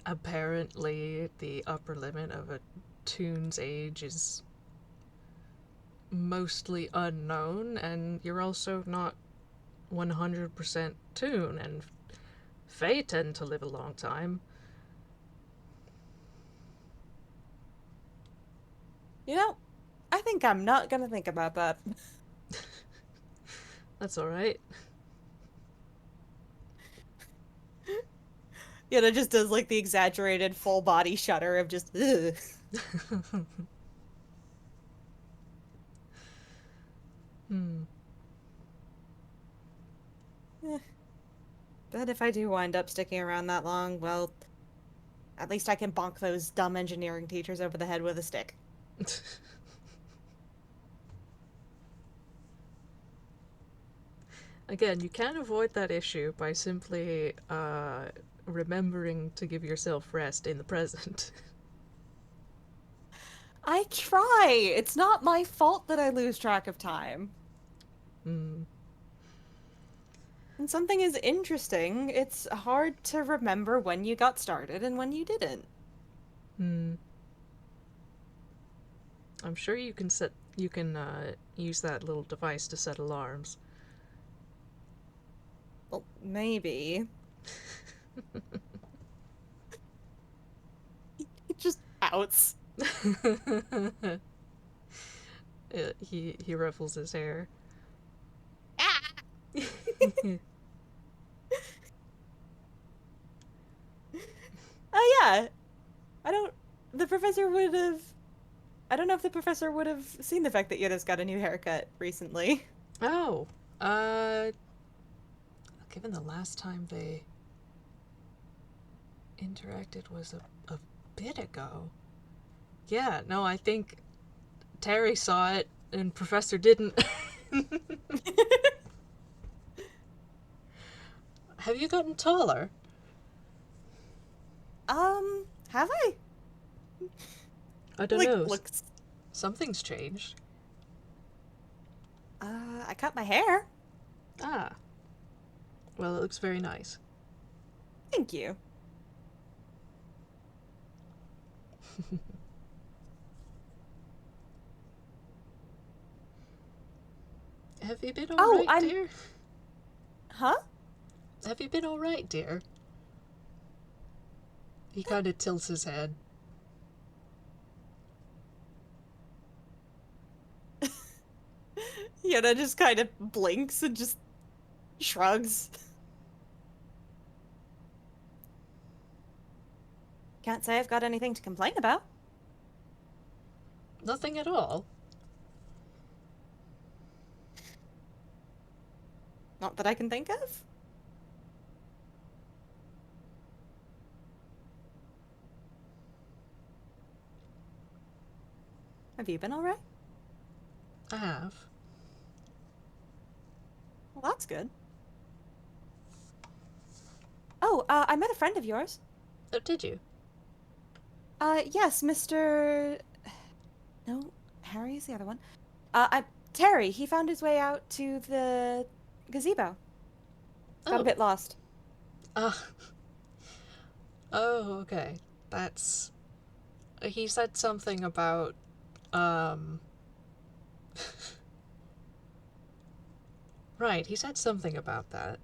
apparently the upper limit of a toon's age is mostly unknown, and you're also not 100% toon, and Fae tend to live a long time. You know, I think I'm not gonna think about that. That's alright. Yeah, that just does like the exaggerated full body shudder of just, ugh. Hmm. Eh. But if I do wind up sticking around that long, well, at least I can bonk those dumb engineering teachers over the head with a stick. Again, you can avoid that issue by simply remembering to give yourself rest in the present. I try. It's not my fault that I lose track of time. Hmm. When something is interesting, it's hard to remember when you got started and when you didn't. Hmm. I'm sure you can use that little device to set alarms. Well, maybe. It just outs. He ruffles his hair. Ah! Oh yeah. I don't the professor would have I don't know if the professor would have seen the fact that Yoda's got a new haircut recently. Oh, uh, given the last time they interacted was a bit ago. Yeah, no, I think Terry saw it and Professor didn't. Have you gotten taller? Have I? I don't Like, know. looks Something's changed. I cut my hair. Ah, well, it looks very nice. Thank you. Have you been Oh, alright, I'm dear? huh? Have you been alright, dear? He kind of tilts his head. Yuura just kind of blinks and just shrugs. Can't say I've got anything to complain about. Nothing at all. Not that I can think of. Have you been alright? I have. Well, that's good. Oh, I met a friend of yours. Oh, did you? Yes, Mr. No, Harry is the other one. Terry. He found his way out to the gazebo. Got a bit lost. Ah. Oh, okay. That's... He said something about, Right, he said something about that.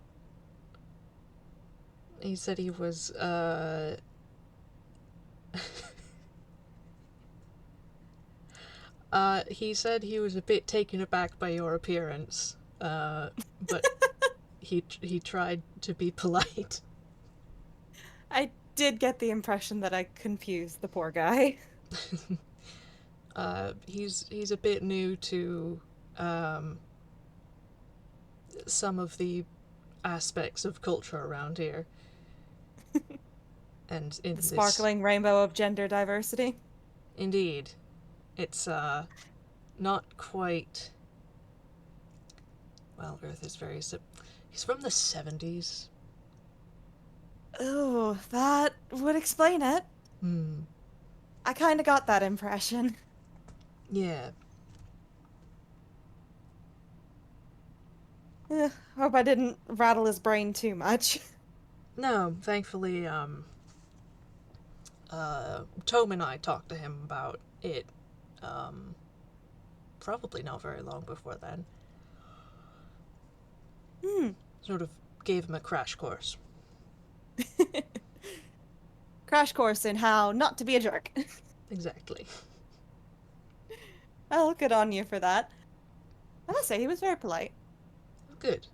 He said he was, he said he was a bit taken aback by your appearance, but he tried to be polite. I did get the impression that I confused the poor guy. He's a bit new to, some of the aspects of culture around here. And in The this... sparkling rainbow of gender diversity. Indeed. It's, not quite... Well, Earth is very... He's from the 70s. Oh, that would explain it. Hmm. I kind of got that impression. Yeah. Hope I didn't rattle his brain too much. No, thankfully, Tome and I talked to him about it, probably not very long before then. Sort of gave him a crash course. Crash course in how not to be a jerk. Exactly. Well, good on you for that. I must say, he was very polite. Good.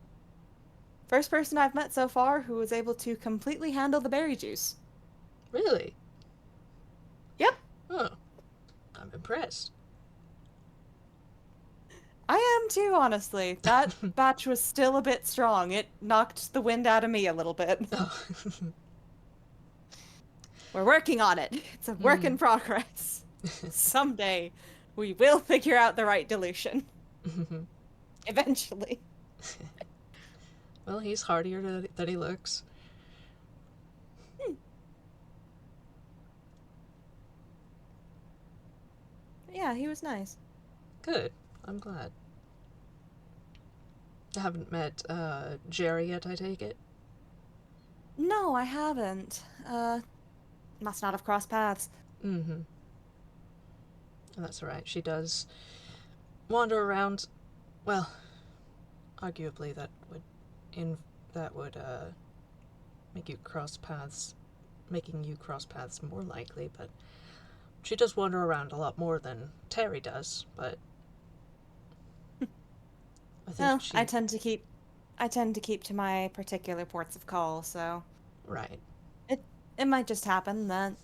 First person I've met so far who was able to completely handle the berry juice. Really? Yep. Oh. I'm impressed. I am too, honestly. That batch was still a bit strong. It knocked the wind out of me a little bit. Oh. We're working on it. It's a work in progress. Someday, we will figure out the right dilution. Eventually. Well, he's hardier than he looks. Yeah, he was nice. Good. I'm glad. I haven't met, Jerry yet, I take it? No, I haven't. Must not have crossed paths. Mm-hmm. That's right. She does wander around. Well, arguably that would make you cross paths, making you cross paths more likely, but she does wander around a lot more than Terry does, but I think Well, she... I tend to keep to my particular ports of call, so Right. it might just happen that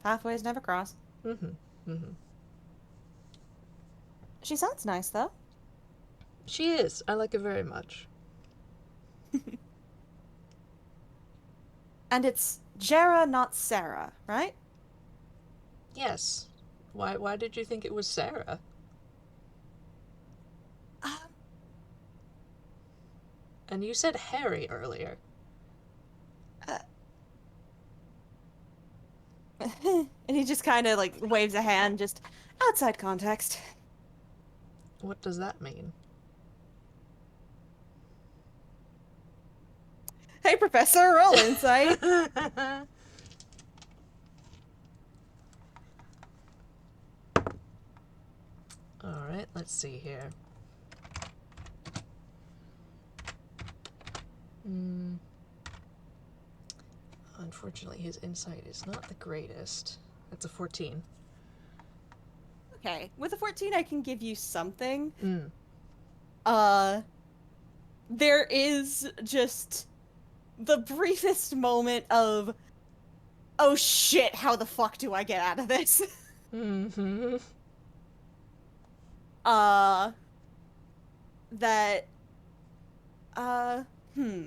pathways never cross. Mm-hmm. Mm-hmm. She sounds nice, though. She is. I like her very much. And it's Jera, not Sarah, right? Yes. Why did you think it was Sarah? Um, And you said Harry earlier. and he just kind of like waves a hand, just outside context. What does that mean? Hey, Professor, roll insight. Alright, let's see here. Unfortunately, his insight is not the greatest. That's a 14. Okay, with a 14, I can give you something. Mm. There is just the briefest moment of, oh shit, how the fuck do I get out of this? Mm-hmm. uh, that, uh, hmm.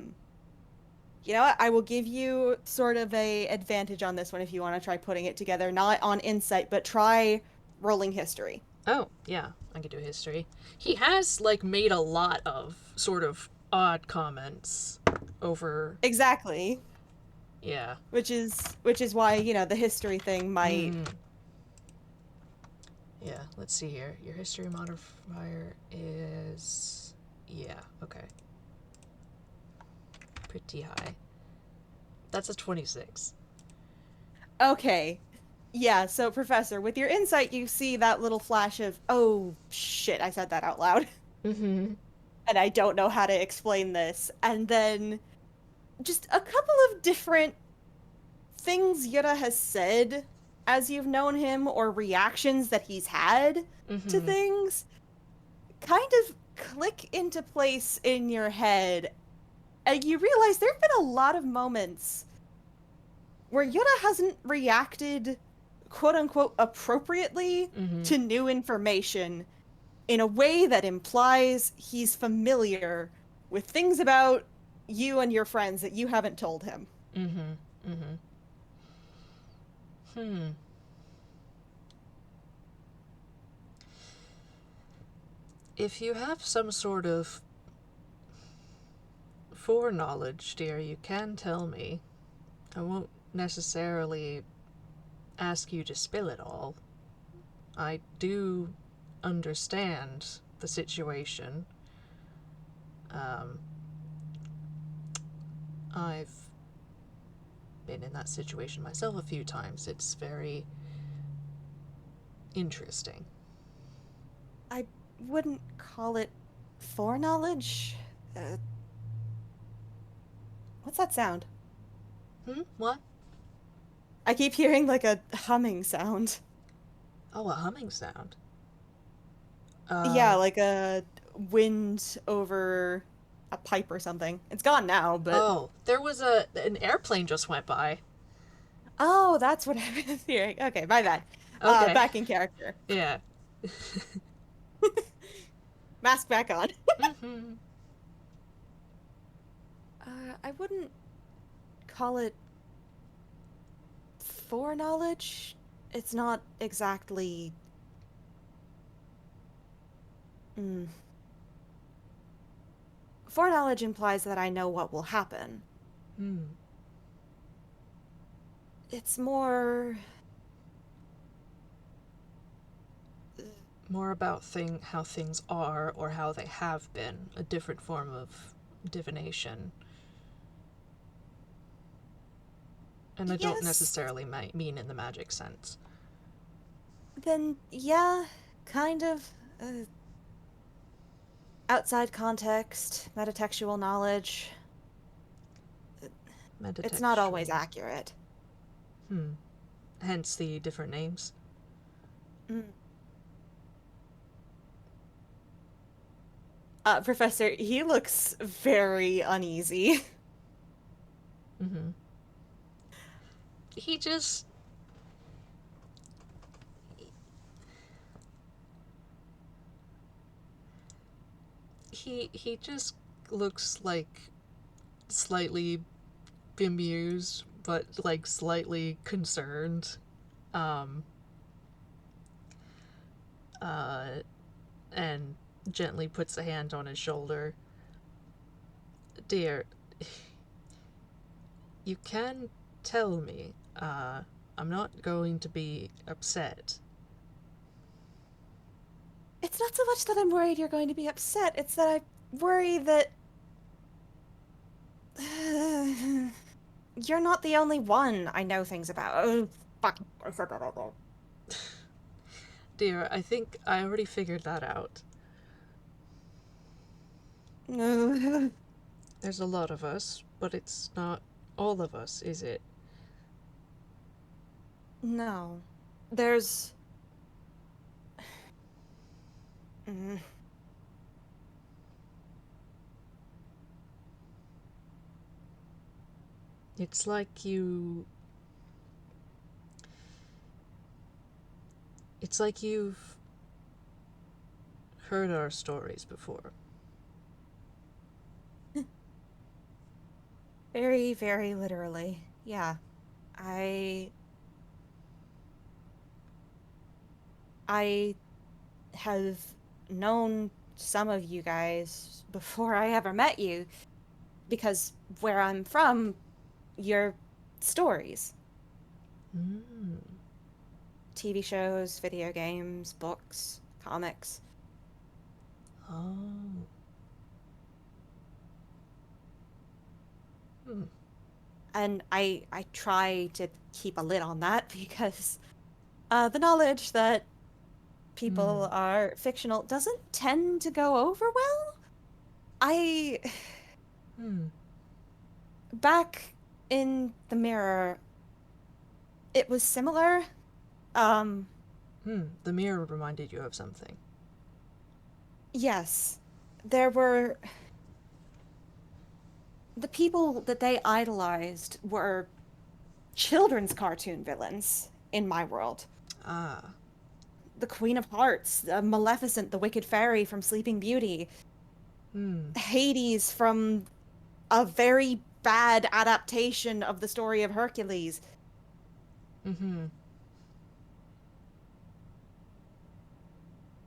You know what? I will give you sort of a advantage on this one if you want to try putting it together. Not on insight, but try rolling history. Oh, yeah, I could do history. He has, like, made a lot of sort of odd comments over. Exactly. Yeah. Which is why, the history thing might. Mm. Yeah, let's see here. Your history modifier is. Yeah, okay. Pretty high. That's a 26. Okay. Yeah, so Professor, with your insight, you see that little flash of, oh shit, I said that out loud. Mm-hmm. And I don't know how to explain this. And then just a couple of different things Yuura has said as you've known him, or reactions that he's had to Mm-hmm. things, kind of click into place in your head. And you realize there have been a lot of moments where Yuura hasn't reacted quote unquote appropriately Mm-hmm. to new information in a way that implies he's familiar with things about you and your friends that you haven't told him. Mm-hmm. Mm-hmm. Hmm. If you have some sort of foreknowledge, dear, you can tell me. I won't necessarily ask you to spill it all. I do understand the situation. Um, I've been in that situation myself a few times. It's very interesting. I wouldn't call it foreknowledge. Uh, what's that sound? Hmm? What? I keep hearing like a humming sound. Oh, a humming sound. Yeah, Uh, like a wind over a pipe or something. It's gone now, but oh, there was an airplane just went by. oh, that's what I was hearing. Okay, my bad. Okay. Back in character. Yeah. Mask back on. Mm-hmm. I wouldn't call it foreknowledge. It's not exactly. Mm. Foreknowledge implies that I know what will happen. Hmm. It's more. More about how things are or how they have been. A different form of divination. And I don't Yes, necessarily mean in the magic sense. then yeah, kind of. Outside context, metatextual knowledge, it's not always Metatextual. accurate. Hmm. Hence the different names. Mm. Professor, he looks very uneasy. Mm-hmm. He just. He just looks like slightly bemused, but like slightly concerned. Um, uh, and gently puts a hand on his shoulder. Dear, you can tell me. I'm not going to be upset. It's not so much that I'm worried you're going to be upset, it's that I worry that you're not the only one I know things about. Oh, fuck. I said that out loud. Dear, I think I already figured that out. There's a lot of us, but it's not all of us, is it? No. There's. Mm, It's like you. It's like you've heard our stories before. very, very literally. Yeah. I. I have known some of you guys before I ever met you because where I'm from, your stories, Mm. TV shows, video games, books, comics. Oh. Hmm. And I try to keep a lid on that because the knowledge that Hmm. people are fictional doesn't tend to go over well. I Hmm. back in the mirror, it was similar. Um, Hmm. The mirror reminded you of something. yes, there were the people that they idolized were children's cartoon villains in my world. Ah. The Queen of Hearts, Maleficent, the Wicked Fairy from Sleeping Beauty, Hmm. Hades from a very bad adaptation of the story of Hercules. Mm-hmm.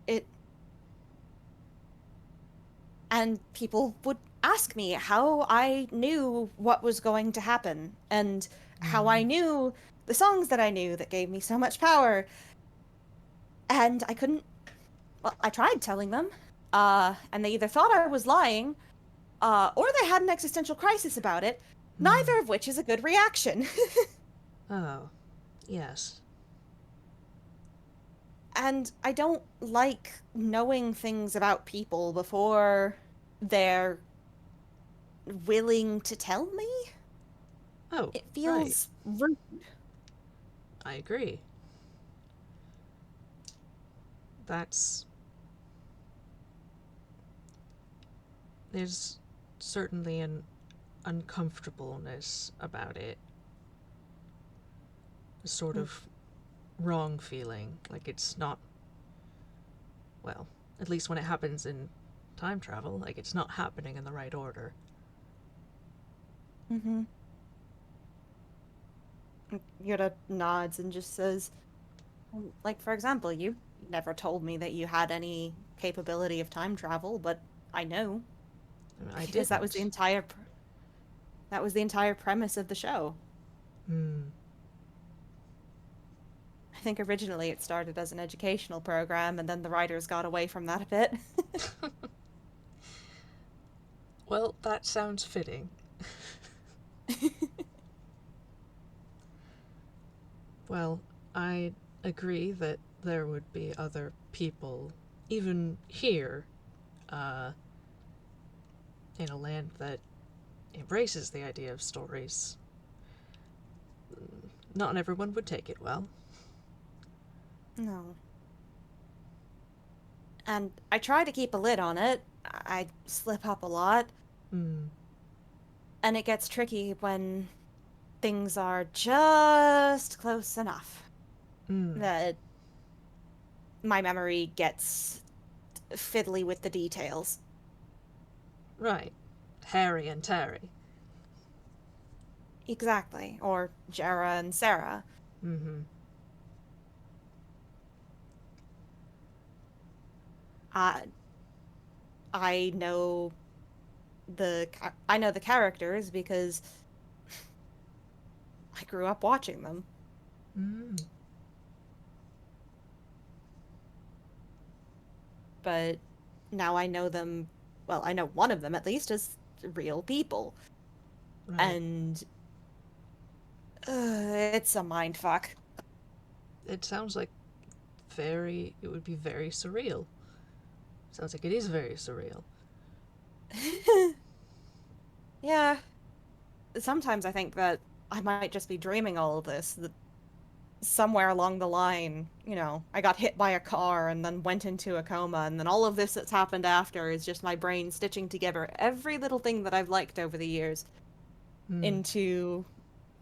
It and people would ask me how I knew what was going to happen and how I Hmm. knew the songs that I knew that gave me so much power. And I couldn't, well, I tried telling them, and they either thought I was lying, or they had an existential crisis about it, Hmm. neither of which is a good reaction. Oh. Yes. And I don't like knowing things about people before they're willing to tell me. Oh. It Right. feels rude. I agree. That's. There's certainly an uncomfortableness about it. A sort of wrong feeling. Like it's not. Well, at least when it happens in time travel, like it's not happening in the right order. Mm-hmm. Yoda nods and just says, like, for example, you never told me that you had any capability of time travel, but I know I, mean, I because didn't. that was the entire premise of the show. Hmm. I think originally it started as an educational program, and then the writers got away from that a bit. Well, that sounds fitting. Well, I agree that there would be other people, even here, uh, in a land that embraces the idea of stories. Not everyone would take it well. No. And I try to keep a lid on it. I slip up a lot, Hmm. and it gets tricky when things are just close enough Hmm. that my memory gets fiddly with the details. Right. Harry and Terry. Exactly. Or Jara and Sarah. Mm-hmm. I I know I know the characters because I grew up watching them, Mm. but now I know them, well, I know one of them at least as real people. Right. And it's a mind fuck. It sounds like it would be very surreal. Sounds like it is very surreal. Yeah, sometimes I think that I might just be dreaming all of this. somewhere along the line, I got hit by a car and then went into a coma, and then all of this that's happened after is just my brain stitching together every little thing that I've liked over the years Hmm. into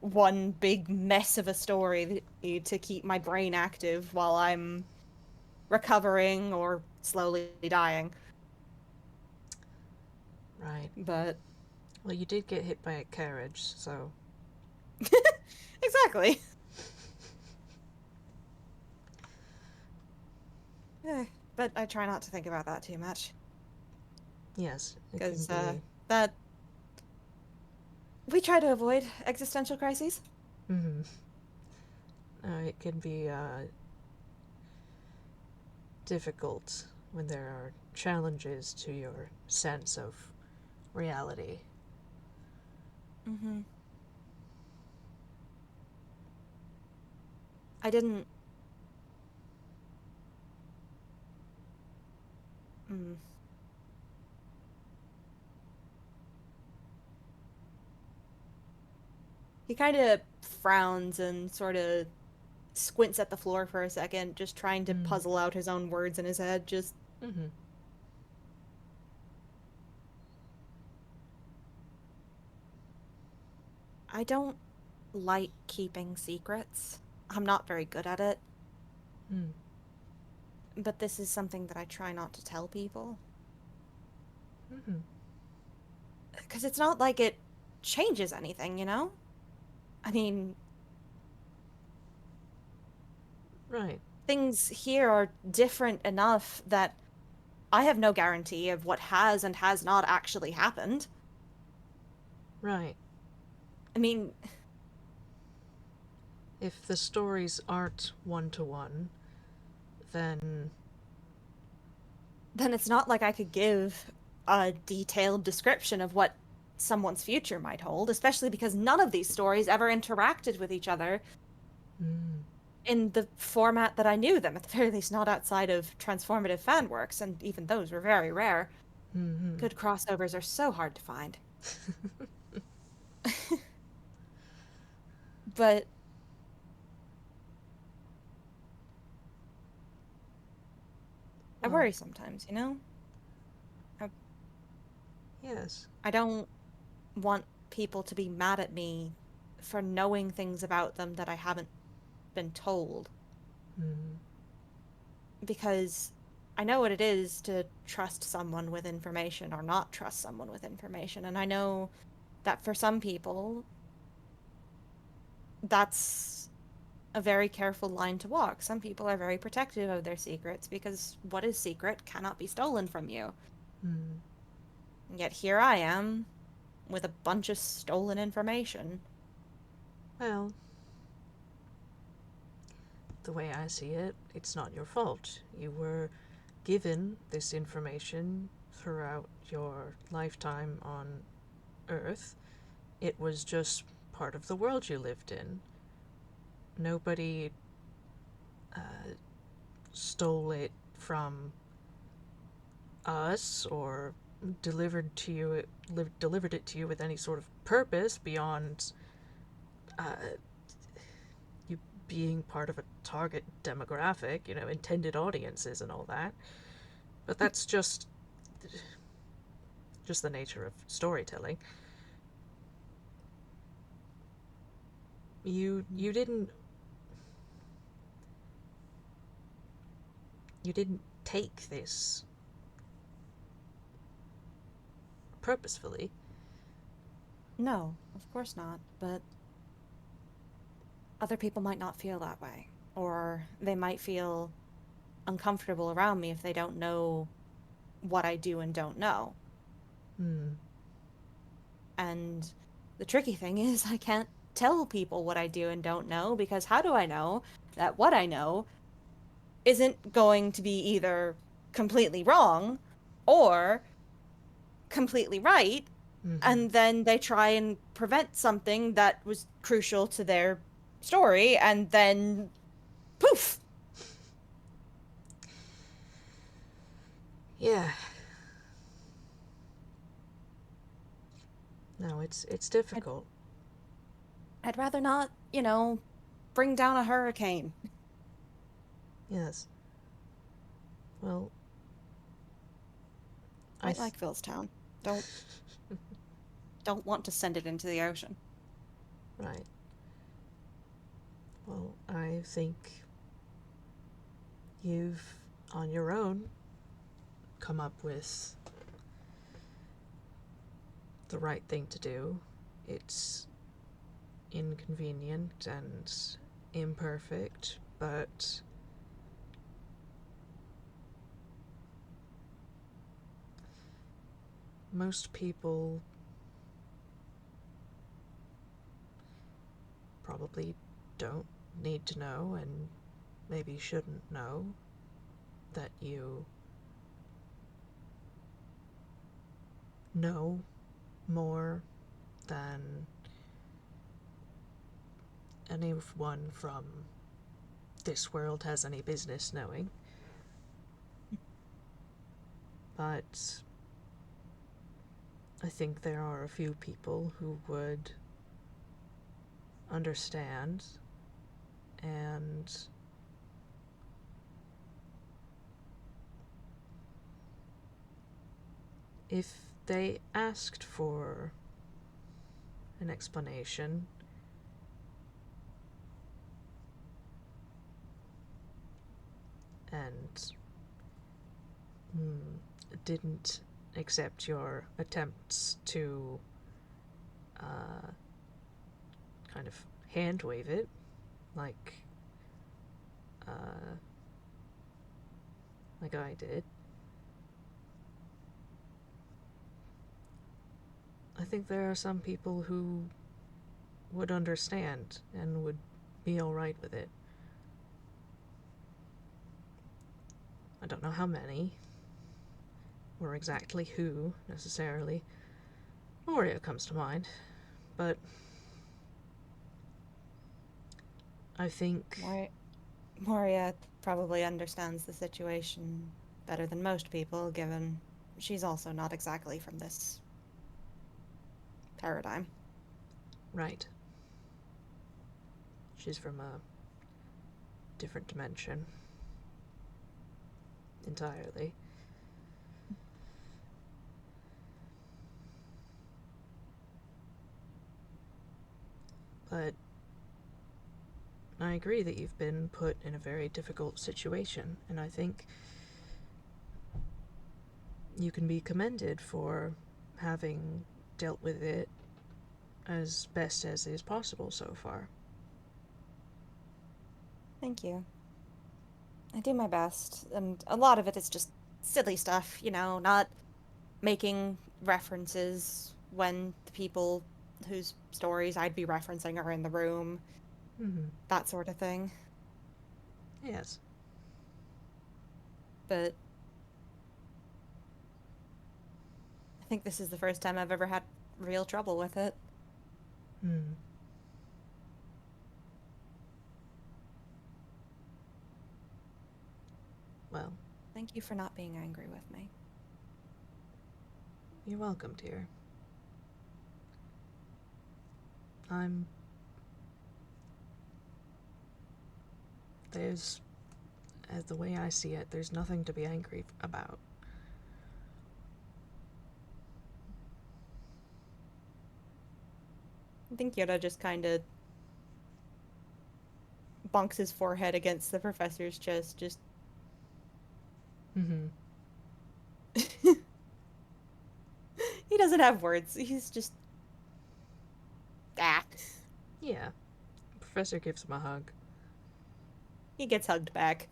one big mess of a story to keep my brain active while I'm recovering or slowly dying. Right. But Well, you did get hit by a carriage, so exactly. Eh, but I try not to think about that too much yes, it can because be. that we try to avoid existential crises. Hmm. It can be difficult when there are challenges to your sense of reality. Hmm. I didn't. Mm. He kind of frowns and sort of squints at the floor for a second, just trying to Mm. puzzle out his own words in his head. Just, Hmm. I don't like keeping secrets. I'm not very good at it, Mm. but this is something that I try not to tell people. Hmm. Because it's not like it changes anything? I mean, Right. things here are different enough that I have no guarantee of what has and has not actually happened. Right. I mean, If the stories aren't one to one, then then it's not like I could give a detailed description of what someone's future might hold, especially because none of these stories ever interacted with each other mm. in the format that I knew them, at the very least, not outside of transformative fan works, and even those were very rare. Hmm. Good crossovers are so hard to find. But I Well, worry sometimes. I, yes. I don't want people to be mad at me for knowing things about them that I haven't been told, Mm. because I know what it is to trust someone with information or not trust someone with information. And I know that for some people, that's a very careful line to walk. Some people are very protective of their secrets because what is secret cannot be stolen from you. Mm. And yet here I am with a bunch of stolen information. Well, the way I see it, it's not your fault. You were given this information throughout your lifetime on Earth. It was just part of the world you lived in. Nobody uh, stole it from us or delivered it to you with any sort of purpose beyond uh, you being part of a target demographic, intended audiences and all that. But that's just the nature of storytelling. You didn't take this purposefully. No, of course not. But other people might not feel that way. Or they might feel uncomfortable around me if they don't know what I do and don't know. Hmm. And the tricky thing is, I can't tell people what I do and don't know, because how do I know that what I know isn't going to be either completely wrong or completely right? Mm-hmm. And then they try and prevent something that was crucial to their story, and then poof! Yeah. No, it's I'd, difficult. I'd rather not, bring down a hurricane. Yes. Well, I. Quite like Philstown. Don't don't want to send it into the ocean. Right. Well, I think you've, on your own, come up with the right thing to do. It's inconvenient and imperfect, but most people probably don't need to know and maybe shouldn't know that you know more than anyone from this world has any business knowing. But I think there are a few people who would understand, and if they asked for an explanation, and didn't accept your attempts to kind of hand wave it, like uh, like I did, I think there are some people who would understand and would be alright with it. I don't know how many, or exactly who, necessarily. Moria comes to mind, but I think. Moria probably understands the situation better than most people, given she's also not exactly from this paradigm. Right. She's from a different dimension entirely. But I agree that you've been put in a very difficult situation, and I think you can be commended for having dealt with it as best as is possible so far. Thank you. I do my best, and a lot of it is just silly stuff, not making references when the people whose stories I'd be referencing are in the room, Mm-hmm. that sort of thing. Yes. But I think this is the first time I've ever had real trouble with it. Hmm. Well, Thank you for not being angry with me. you're welcome, dear. I'm. There's. As the way I see it, there's nothing to be angry about. I think Yoda just kind of bonks his forehead against the professor's chest, just. Mm-hmm. He doesn't have words. He's just. Ah. Yeah. Professor gives him a hug. He gets hugged back.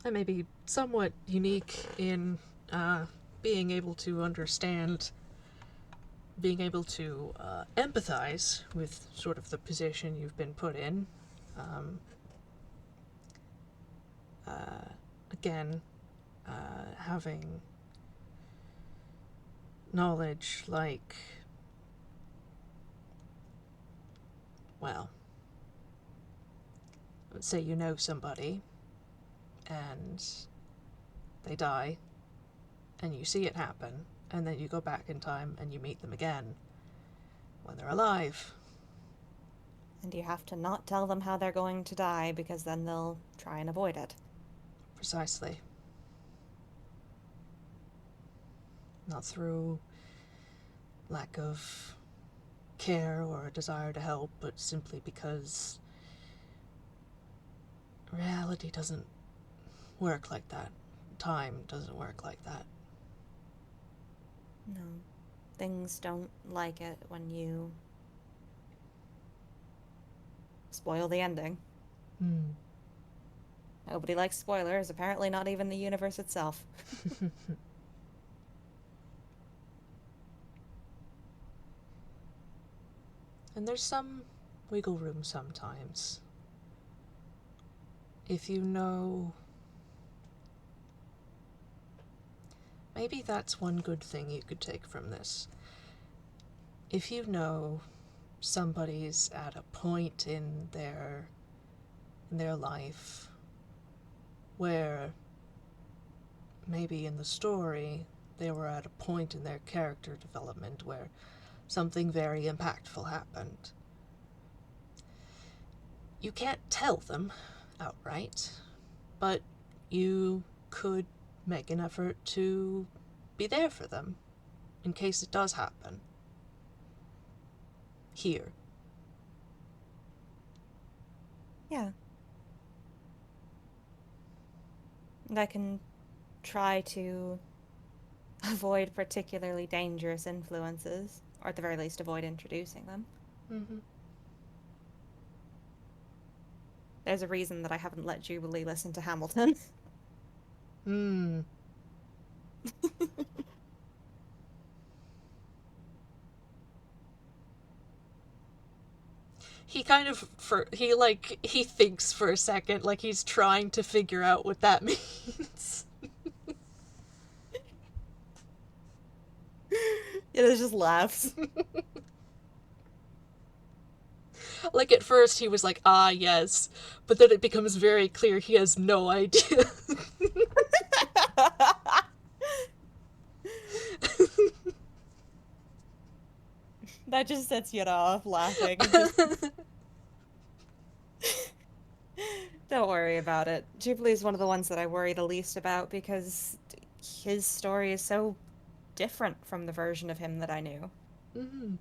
I may be somewhat unique in uh, being able to understand, being able to empathize with sort of the position you've been put in. Um, again, having knowledge like, well, let's say you know somebody and they die and you see it happen and then you go back in time and you meet them again when they're alive. And you have to not tell them how they're going to die, because then they'll try and avoid it. Precisely. Not through lack of care or a desire to help, but simply because reality doesn't work like that. Time doesn't work like that. No. Things don't like it when you spoil the ending. Hmm. Nobody likes spoilers, apparently not even the universe itself. And there's some wiggle room sometimes. If you know. Maybe that's one good thing you could take from this. If you know somebody's at a point in their life where maybe in the story they were at a point in their character development where something very impactful happened. You can't tell them outright, but you could make an effort to be there for them in case it does happen. Here. Yeah. And I can try to avoid particularly dangerous influences, or at the very least avoid introducing them. Mm-hmm. There's a reason that I haven't let Jubilee listen to Hamilton. Hmm. He kind of he thinks for a second, like he's trying to figure out what that means. Yeah, it just laughs. Like at first he was like, ah, yes, but then it becomes very clear he has no idea. That just sets you off laughing. It just don't worry about it. Jubilee is one of the ones that I worry the least about because his story is so different from the version of him that I knew. Mm-hmm.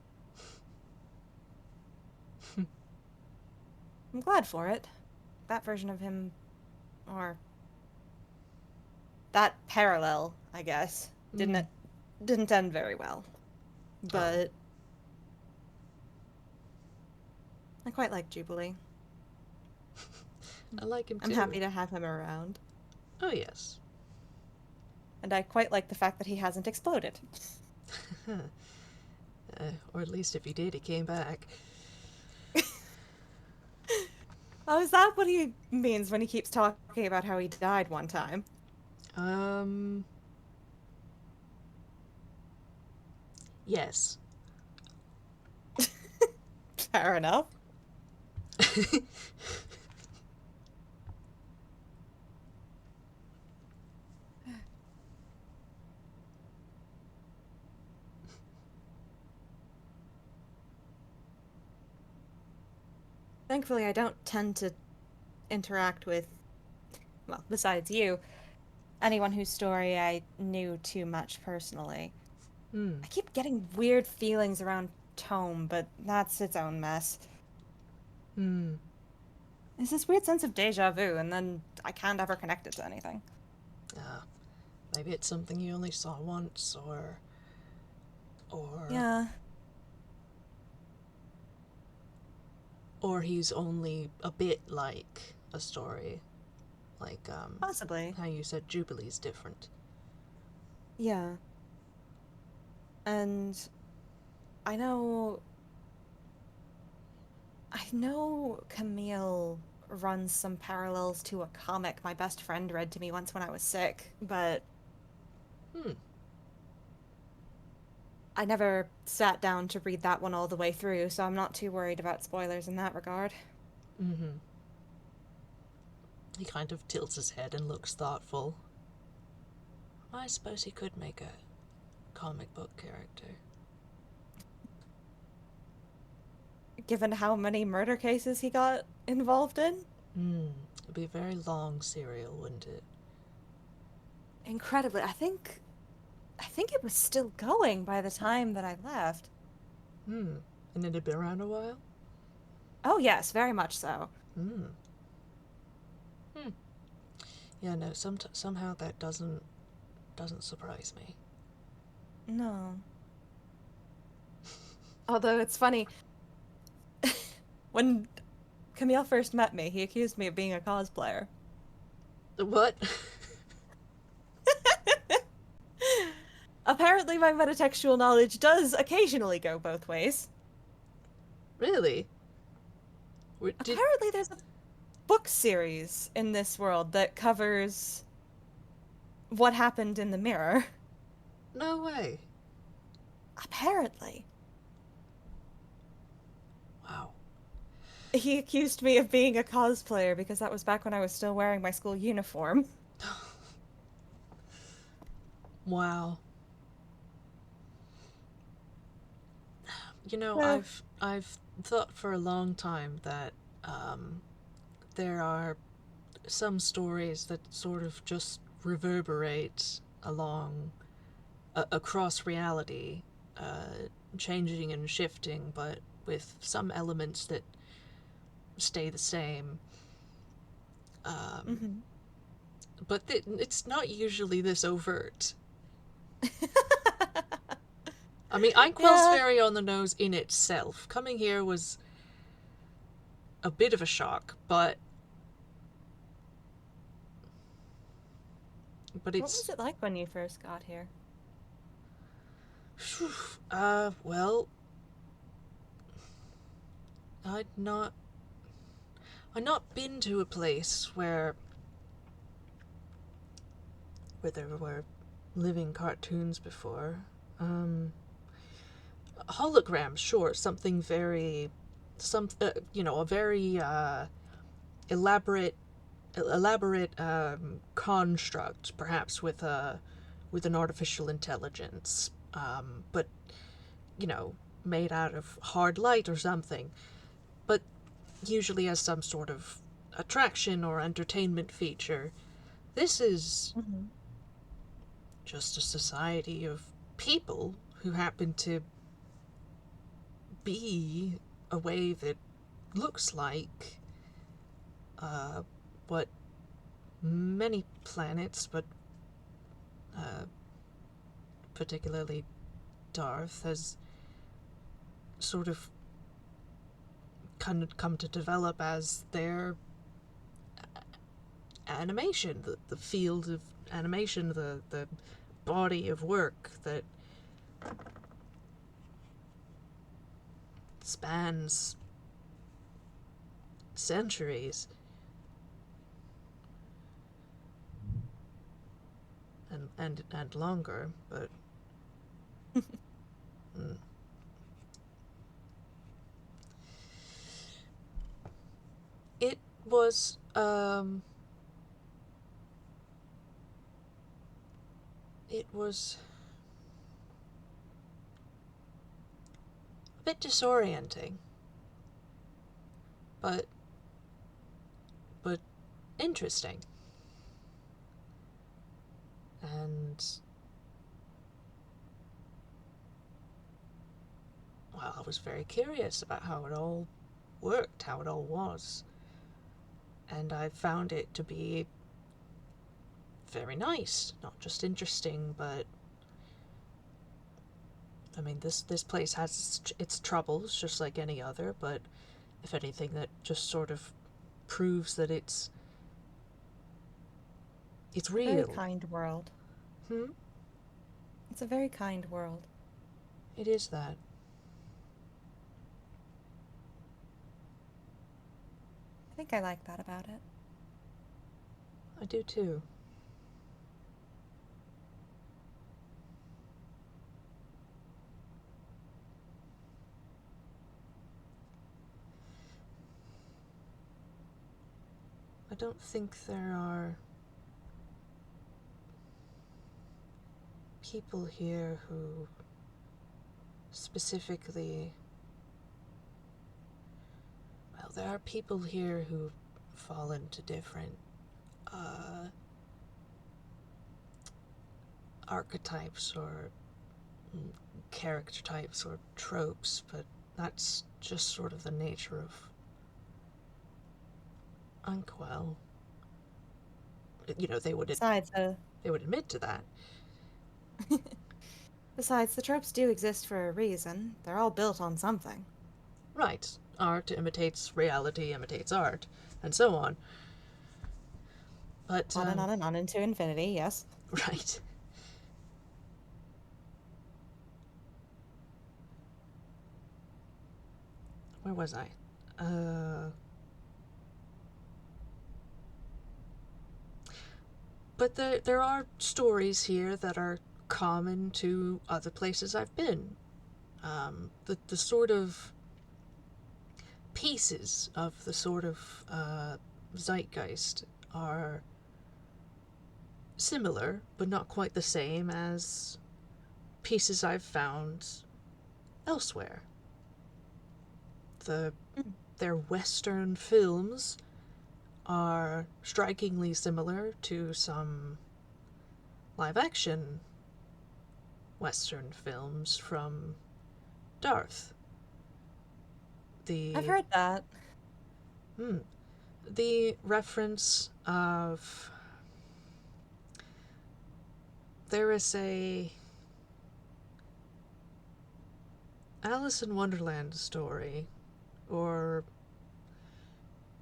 I'm glad for it. That version of him, or that parallel, I guess, Mm. didn't end very well. Oh, But I quite like Jubilee. I like him I'm too. happy to have him around. Oh, yes. And I quite like the fact that he hasn't exploded. Or at least if he did, he came back. Oh, is that what he means when he keeps talking about how he died one time? Um, yes. Fair enough. Thankfully, I don't tend to interact with, well, besides you, anyone whose story I knew too much personally. Hmm. I keep getting weird feelings around Tome, but that's its own mess. Hmm. It's this weird sense of deja vu, and then I can't ever connect it to anything. Uh, Maybe it's something you only saw once, or, Yeah, or he's only a bit like a story. Like, possibly. how you said Jubilee's different. Yeah. And I know I know Camille runs some parallels to a comic my best friend read to me once when I was sick, but Hmm. I never sat down to read that one all the way through, so I'm not too worried about spoilers in that regard. Mm-hmm. He kind of tilts his head and looks thoughtful. I suppose he could make a comic book character. Given how many murder cases he got involved in? It'd be a very long serial, wouldn't it? Incredibly, I think it was still going by the time that I left. And it had been around a while? Oh yes, very much so. Hmm. Hmm. Yeah, no, somehow that doesn't surprise me. No. Although it's funny, when Camille first met me, he accused me of being a cosplayer. What? Apparently, my metatextual knowledge does occasionally go both ways. Really? Did Apparently, there's a book series in this world that covers what happened in the mirror. no way? Apparently. Wow. He accused me of being a cosplayer because that was back when I was still wearing my school uniform. Wow. You know, Yeah. I've thought for a long time that there are some stories that sort of just reverberate along across reality, changing and shifting, but with some elements that stay the same. Um, Hmm. but it's not usually this overt. I mean, Inkwell's Yeah. very on the nose in itself. Coming here was a bit of a shock, but What it's was it like when you first got here? well, I'd not I'd not been to a place where there were living cartoons before. Um, Holograms, sure, something very, a very elaborate, construct, perhaps with an artificial intelligence, but made out of hard light or something, but usually as some sort of attraction or entertainment feature. This is Hmm. just a society of people who happen to be a way that looks like uh, what many planets, but uh, particularly Darth, has sort of kind of come to develop as their animation, the field of animation, the body of work that spans centuries and longer, but mm, it was it was a bit disorienting, but but interesting. And well, I was very curious about how it all worked, how it all was, and I found it to be very nice, not just interesting, but I mean, this place has its troubles, just like any other. But if anything, that just sort of proves that it's A very real. kind world. Hmm. It's a very kind world. It is that. I think I like that about it. I do too. I don't think there are people here who specifically. Well, there are people here who fall into different uh, archetypes or character types or tropes, but that's just sort of the nature of Unkwell. You know, Besides, they would admit to that. besides, the tropes do exist for a reason. They're all built on something. Right. Art imitates reality, imitates art, and so on. But, On and on and on into infinity, yes. right. Where was I? But there are stories here that are common to other places I've been. The sort of pieces of the sort of zeitgeist are similar, but not quite the same as pieces I've found elsewhere. The Mm. their Western films are strikingly similar to some live action Western films from Darth. I've The heard that. hmm, the reference of there is a Alice in Wonderland story, or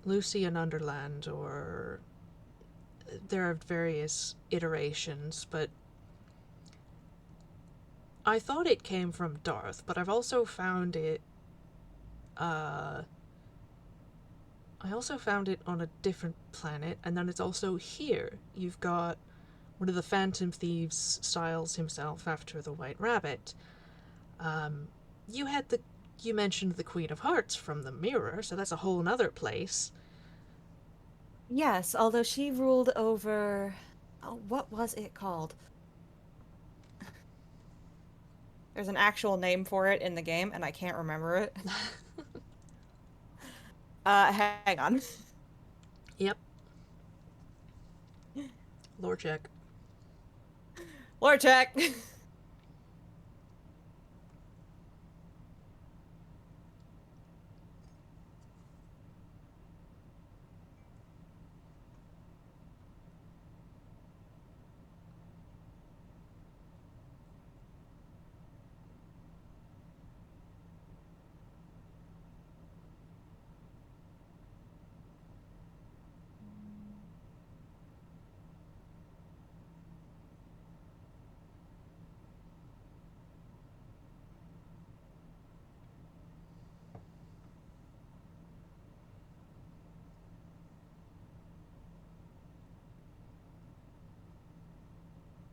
Lucy in Underland, or there are various iterations, but I thought it came from Darth, but I've also found it. Uh, I also found it on a different planet, and then it's also here. You've got one of the Phantom Thieves styles himself after the White Rabbit. Um, you had the you mentioned the Queen of Hearts from the Mirror, so that's a whole nother place. Yes, although she ruled over. Oh, what was it called? There's an actual name for it in the game, and I can't remember it. Hang on. Yep, lore check. Lore check!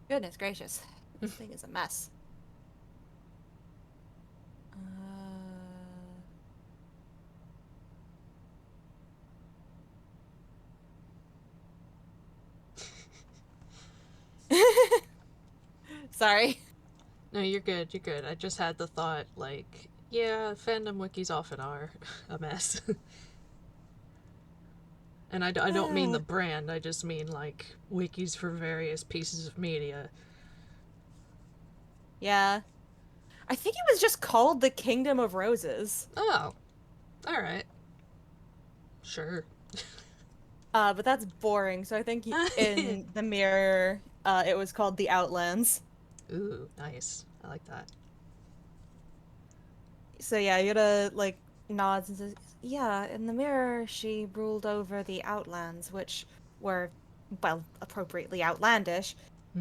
Goodness gracious. This thing is a mess. Sorry. No, you're good. You're good. I just had the thought, like, yeah, fandom wikis often are a mess. And I don't mean the brand, I just mean, like, wikis for various pieces of media. Yeah. I think it was just called the Kingdom of Roses. Oh, alright. Sure. But that's boring. So I think in the mirror, it was called the Outlands. Ooh, nice. I like that. So yeah, Yuura like nods and says, "Yeah, in the mirror, she ruled over the Outlands, which were, well, appropriately outlandish,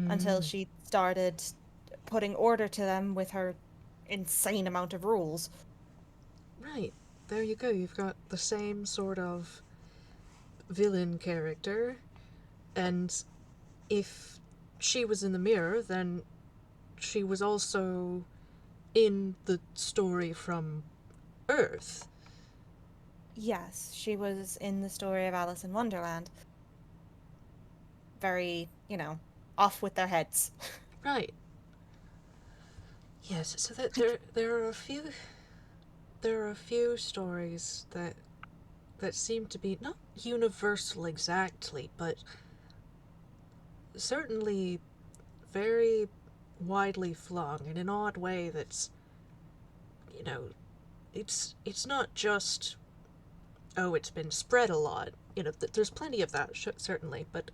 until Mm, she started putting order to them with her insane amount of rules." right. There you go. You've got the same sort of villain character, and if she was in the mirror, then she was also in the story from Earth. Yes, she was in the story of Alice in Wonderland. Very, off with their heads. Right. Yes, so that there are a few stories that seem to be not universal exactly, but certainly very widely flung in an odd way that's, you know, it's not just, oh, it's been spread a lot. There's plenty of that, certainly, but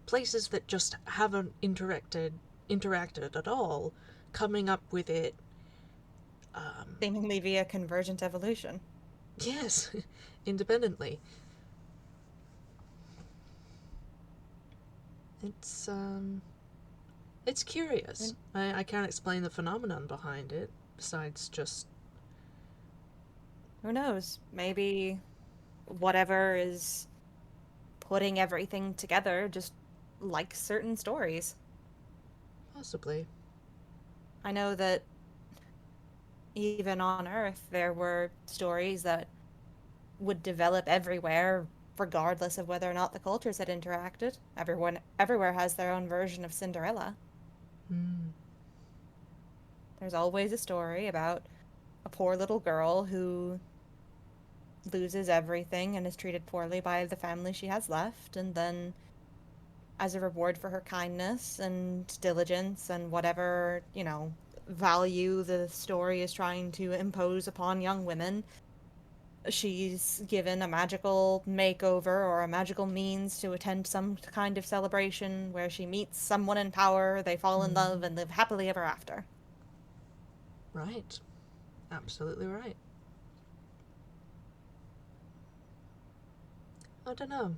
places that just haven't interacted at all, coming up with it. Seemingly via convergent evolution. Yes, independently. It's it's I curious. mean, I can't explain the phenomenon behind it besides just who knows? Maybe whatever is putting everything together just likes certain stories. possibly. I know that even on Earth, there were stories that would develop everywhere, regardless of whether or not the cultures had interacted. Everyone everywhere has their own version of Cinderella. Mm. There's always a story about a poor little girl who loses everything and is treated poorly by the family she has left, and then as a reward for her kindness and diligence and whatever, value the story is trying to impose upon young women, she's given a magical makeover or a magical means to attend some kind of celebration where she meets someone in power, they fall in love, Mm. and live happily ever after. Right. Absolutely right. I don't know.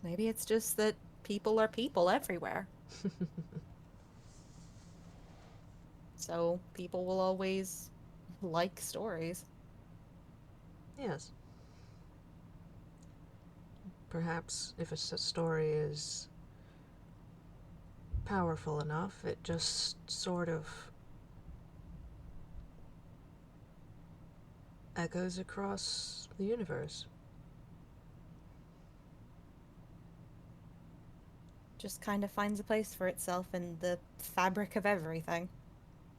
Maybe it's just that people are people everywhere. So people will always like stories. Yes. Perhaps if a story is powerful enough, it just sort of echoes across the universe. Just kind of finds a place for itself in the fabric of everything.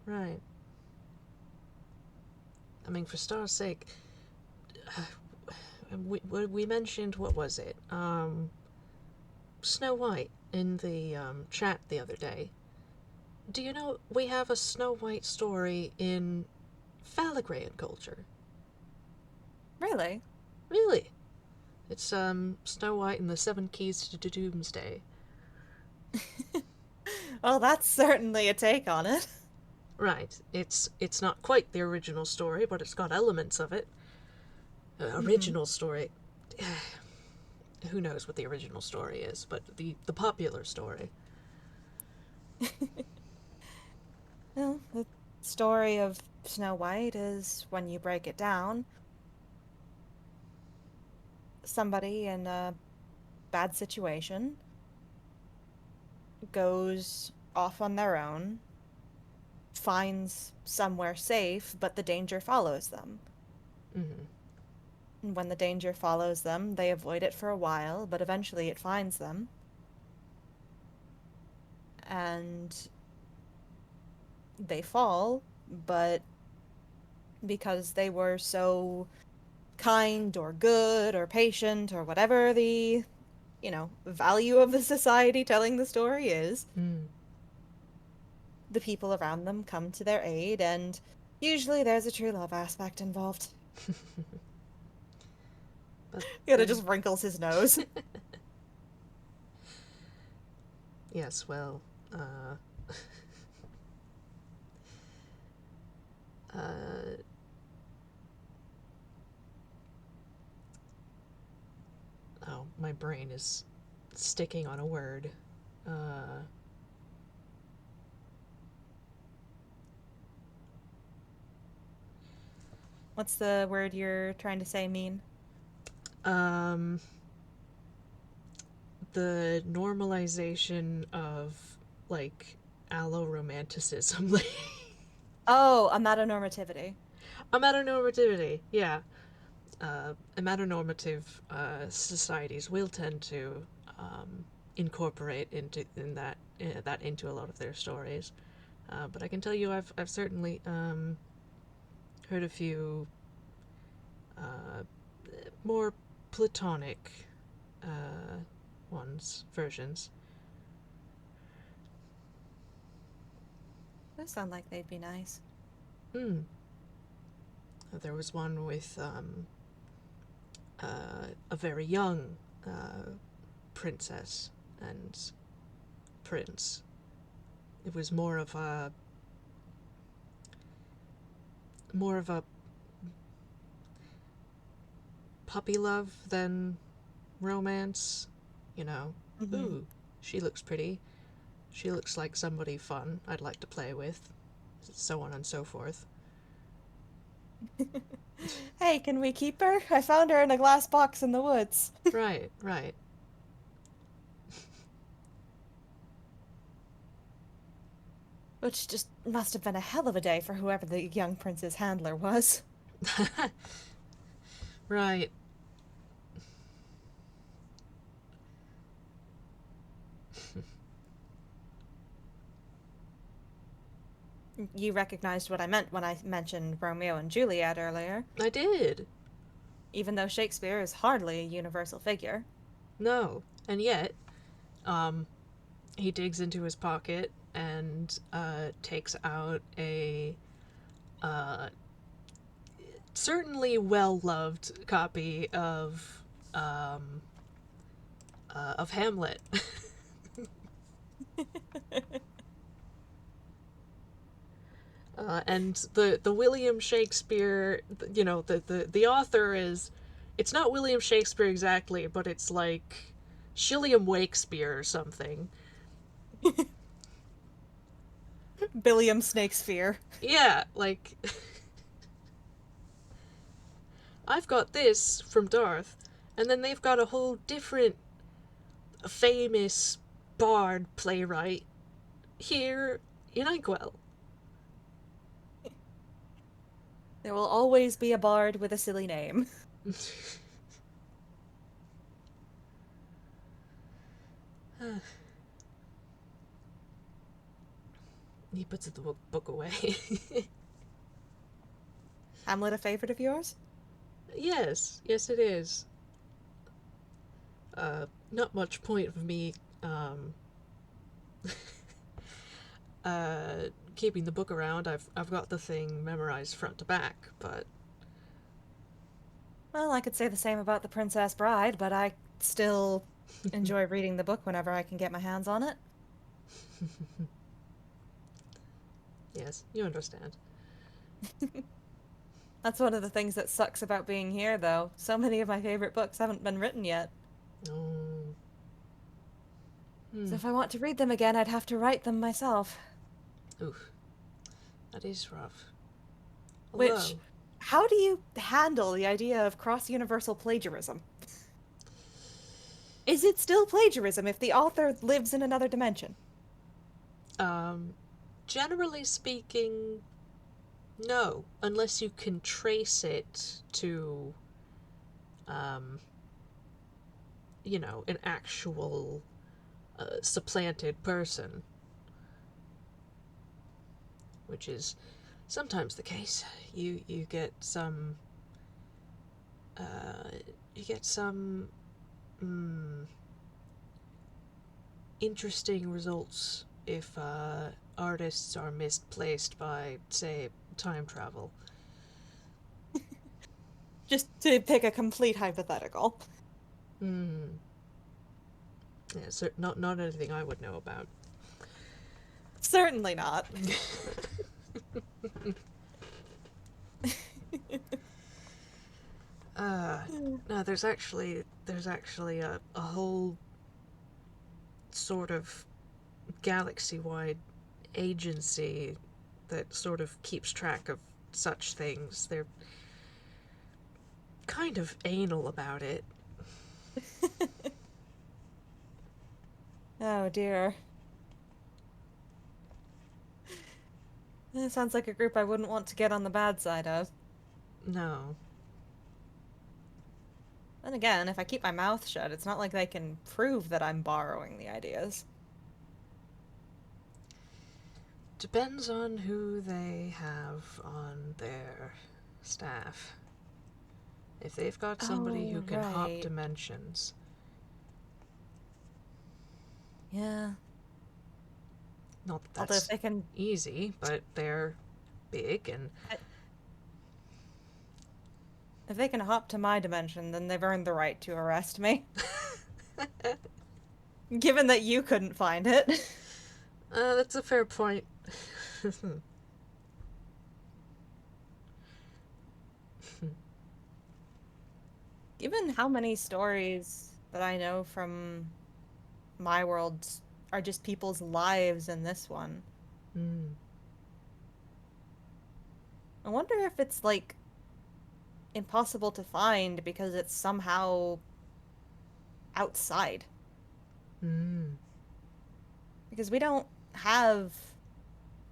Right. I mean, for star's sake, we mentioned, what was it? Snow White in the chat the other day. Do you know we have a Snow White story in Phalagraean culture? Really? Really? It's Snow White and the Seven Keys to Doomsday. Well, that's certainly a take on it. Right. It's not quite the original story, but it's got elements of it. Hmm. Original story. Who knows what the original story is, but the popular story. Well, the story of Snow White is, when you break it down, somebody in a bad situation goes off on their own, finds somewhere safe, but the danger follows them. Mm-hmm. And when the danger follows them, they avoid it for a while, but eventually it finds them. And they fall, but because they were so kind or good or patient or whatever the, value of the society telling the story is, Mm. the people around them come to their aid, and usually there's a true love aspect involved. But Yoda then, just wrinkles his nose. yes, well, uh, uh, oh, my brain is sticking on a word. Uh, What's the word you're trying to say mean? um, the normalization of like allo-romanticism. Oh, amatonormativity. Amatonormativity, yeah. Amatonormative societies will tend to incorporate that into a lot of their stories. But I can tell you, I've certainly heard a few uh, more platonic versions. Those sound like they'd be nice. Hmm. There was one with a very young princess and prince. It was more of a puppy love than romance. You know, Mm-hmm. ooh, she looks pretty. She looks like somebody fun I'd like to play with. So on and so forth. Hey, can we keep her? I found her in a glass box in the woods. Right, right. Which just must have been a hell of a day for whoever the young prince's handler was. Right. You recognized what I meant when I mentioned Romeo and Juliet earlier, I did. even though Shakespeare is hardly a universal figure. No. And yet, um, he digs into his pocket and takes out a uh, certainly well loved copy of Hamlet. And the William Shakespeare, the author is, it's not William Shakespeare exactly, but it's like Shilliam Wakespeare or something. Billiam Snakespeare. Yeah, like I've got this from Darth, and then they've got a whole different famous bard playwright here in Inkwell. There will always be a bard with a silly name. He puts the book away. Hamlet a favorite of yours? Yes, it is. Not much point of me uh, keeping the book around. I've got the thing memorized front to back, but Well, I could say the same about The Princess Bride, but I still enjoy reading the book whenever I can get my hands on it. yes, you understand. That's one of the things that sucks about being here, though. So many of my favorite books haven't been written yet. Oh, So hmm. if I want to read them again, I'd have to write them myself. Oof, that is rough. Which, Although, how do you handle the idea of cross-universal plagiarism? Is it still plagiarism if the author lives in another dimension? um, generally speaking, no, unless you can trace it to, um, an actual supplanted person, which is sometimes the case. You get some uh, you get some mm, interesting results if artists are misplaced by, say, time travel. Just to pick a complete hypothetical. Hmm. Yeah, so not anything I would know about. Certainly not. uh, no, there's actually a whole sort of galaxy-wide agency that sort of keeps track of such things. They're kind of anal about it. Oh dear. That sounds like a group I wouldn't want to get on the bad side of. No. And again, if I keep my mouth shut, it's not like they can prove that I'm borrowing the ideas. Depends on who they have on their staff. If they've got somebody Oh, who can hop right. dimensions, Yeah. not that Although if that's they can, easy, but they're big and if they can hop to my dimension, then they've earned the right to arrest me. Given that you couldn't find it. that's a fair point. Given how many stories that I know from my world are just people's lives in this one, mm. I wonder if it's like impossible to find because it's somehow outside. Mm. Because we don't have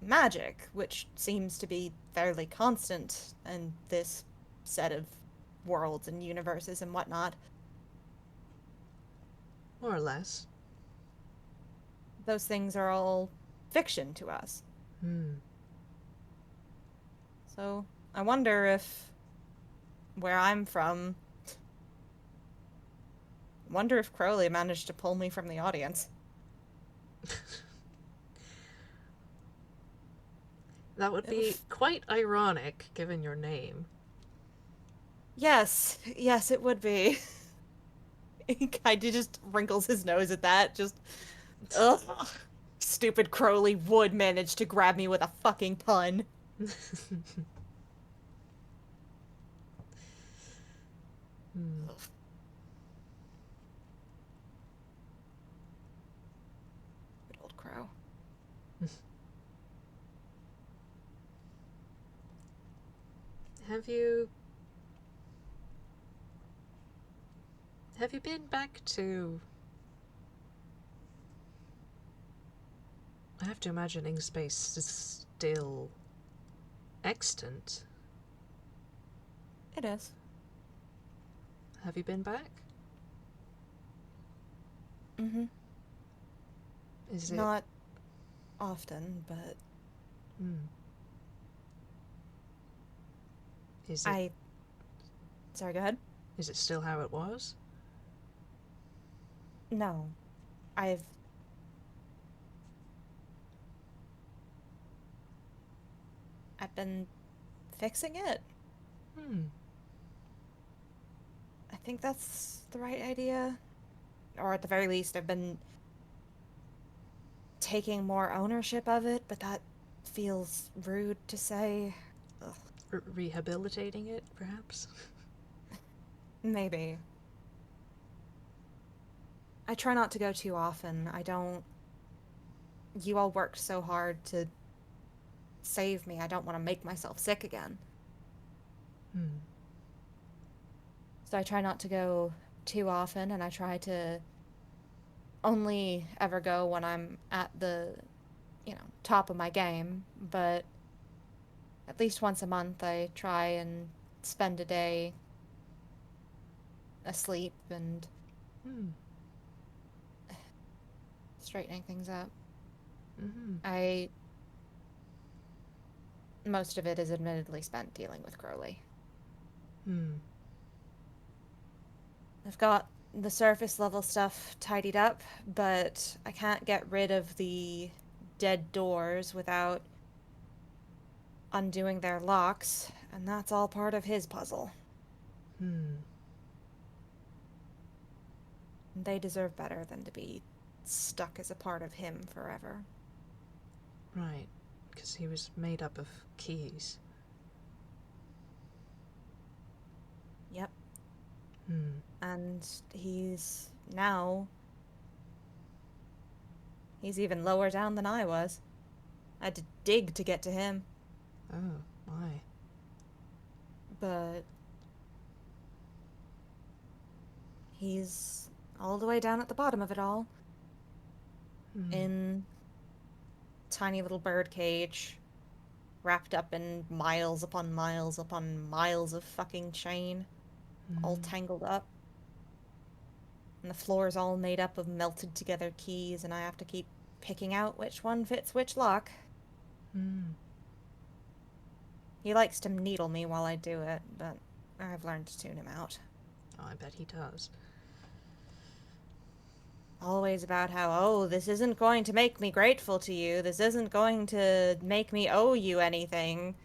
magic, which seems to be fairly constant in this set of worlds and universes and whatnot. More or less. Those things are all fiction to us. Mm. So I wonder if where I'm from, wonder if Crowley managed to pull me from the audience. That would be quite ironic given your name. Yes, yes, it would be. He kind of just wrinkles his nose at that. Just, ugh. Stupid Crowley would manage to grab me with a fucking pun. Hmm. Ugh, good old Crow. Have you have you been back to? I have to imagine space is still extant. It is. Have you been back? Mm-hmm. Is it? Not often, but Hmm. Is it? I. Sorry, go ahead. Is it still how it was? No. I've. I've been fixing it. Hmm. I think that's the right idea. Or at the very least, I've been taking more ownership of it, but that feels rude to say. Ugh, Rehabilitating it, perhaps. maybe. I try not to go too often. I don't. You all worked so hard to save me. I don't want to make myself sick again. Hmm. So I try not to go too often, and I try to only ever go when I'm at the, top of my game. But at least once a month, I try and spend a day asleep and Hmm. straightening things up. Hmm. I Most of it is admittedly spent dealing with Crowley. Hmm. I've got the surface level stuff tidied up, but I can't get rid of the dead doors without undoing their locks, and that's all part of his puzzle. Hmm. They deserve better than to be stuck as a part of him forever. Right. Because he was made up of keys. Yep. Hmm. And he's even lower down than I was. I had to dig to get to him, Oh, my. but he's all the way down at the bottom of it all, Hmm. in tiny little bird cage, wrapped up in miles upon miles upon miles of fucking chain, all Hmm. tangled up. And the floor's all made up of melted together keys, and I have to keep picking out which one fits which lock. Hmm. He likes to needle me while I do it, but I've learned to tune him out. Oh, I bet he does. Always about how, oh, this isn't going to make me grateful to you. This isn't going to make me owe you anything.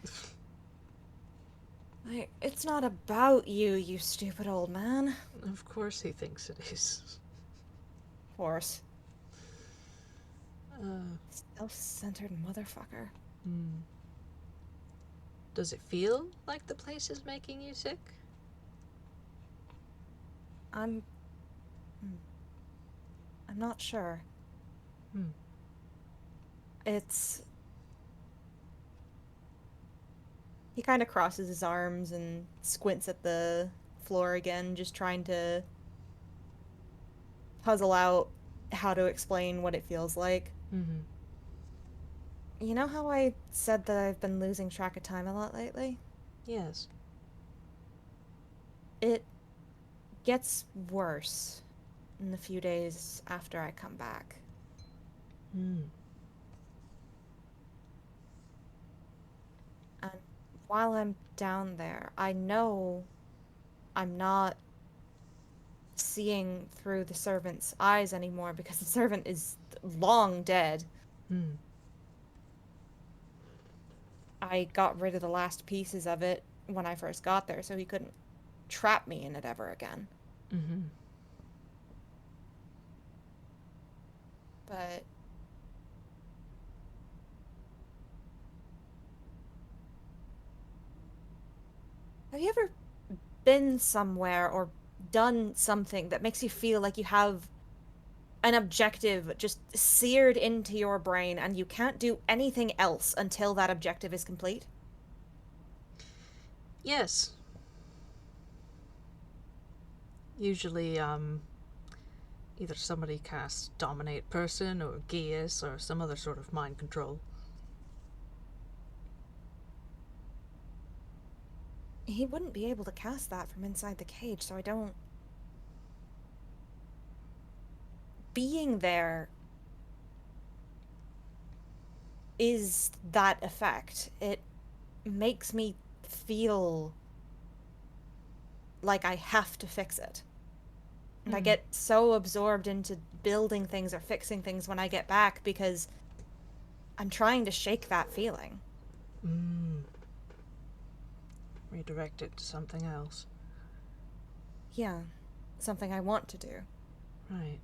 Like, it's not about you, you stupid old man. Of course he thinks it is. Of course. Uh, Self-centered motherfucker. hmm. Does it feel like the place is making you sick? I'm... hmm, I'm not sure. Hmm. It's... He kind of crosses his arms and squints at the floor again, just trying to puzzle out how to explain what it feels like. Mm-hmm. You know how I said that I've been losing track of time a lot lately? Yes. It gets worse in the few days after I come back. Hmm. And while I'm down there, I know I'm not seeing through the servant's eyes anymore because the servant is long dead. Hmm. I got rid of the last pieces of it when I first got there, so he couldn't trap me in it ever again. Mm-hmm. But have you ever been somewhere or done something that makes you feel like you have an objective just seared into your brain and you can't do anything else until that objective is complete? Yes. Usually, either somebody casts Dominate Person or Geas or some other sort of mind control. He wouldn't be able to cast that from inside the cage, so I don't. Being there is that effect. It makes me feel like I have to fix it. And I Hmm. get so absorbed into building things or fixing things when I get back because I'm trying to shake that feeling. Hmm. Redirect it to something else. Yeah, something I want to do. Right.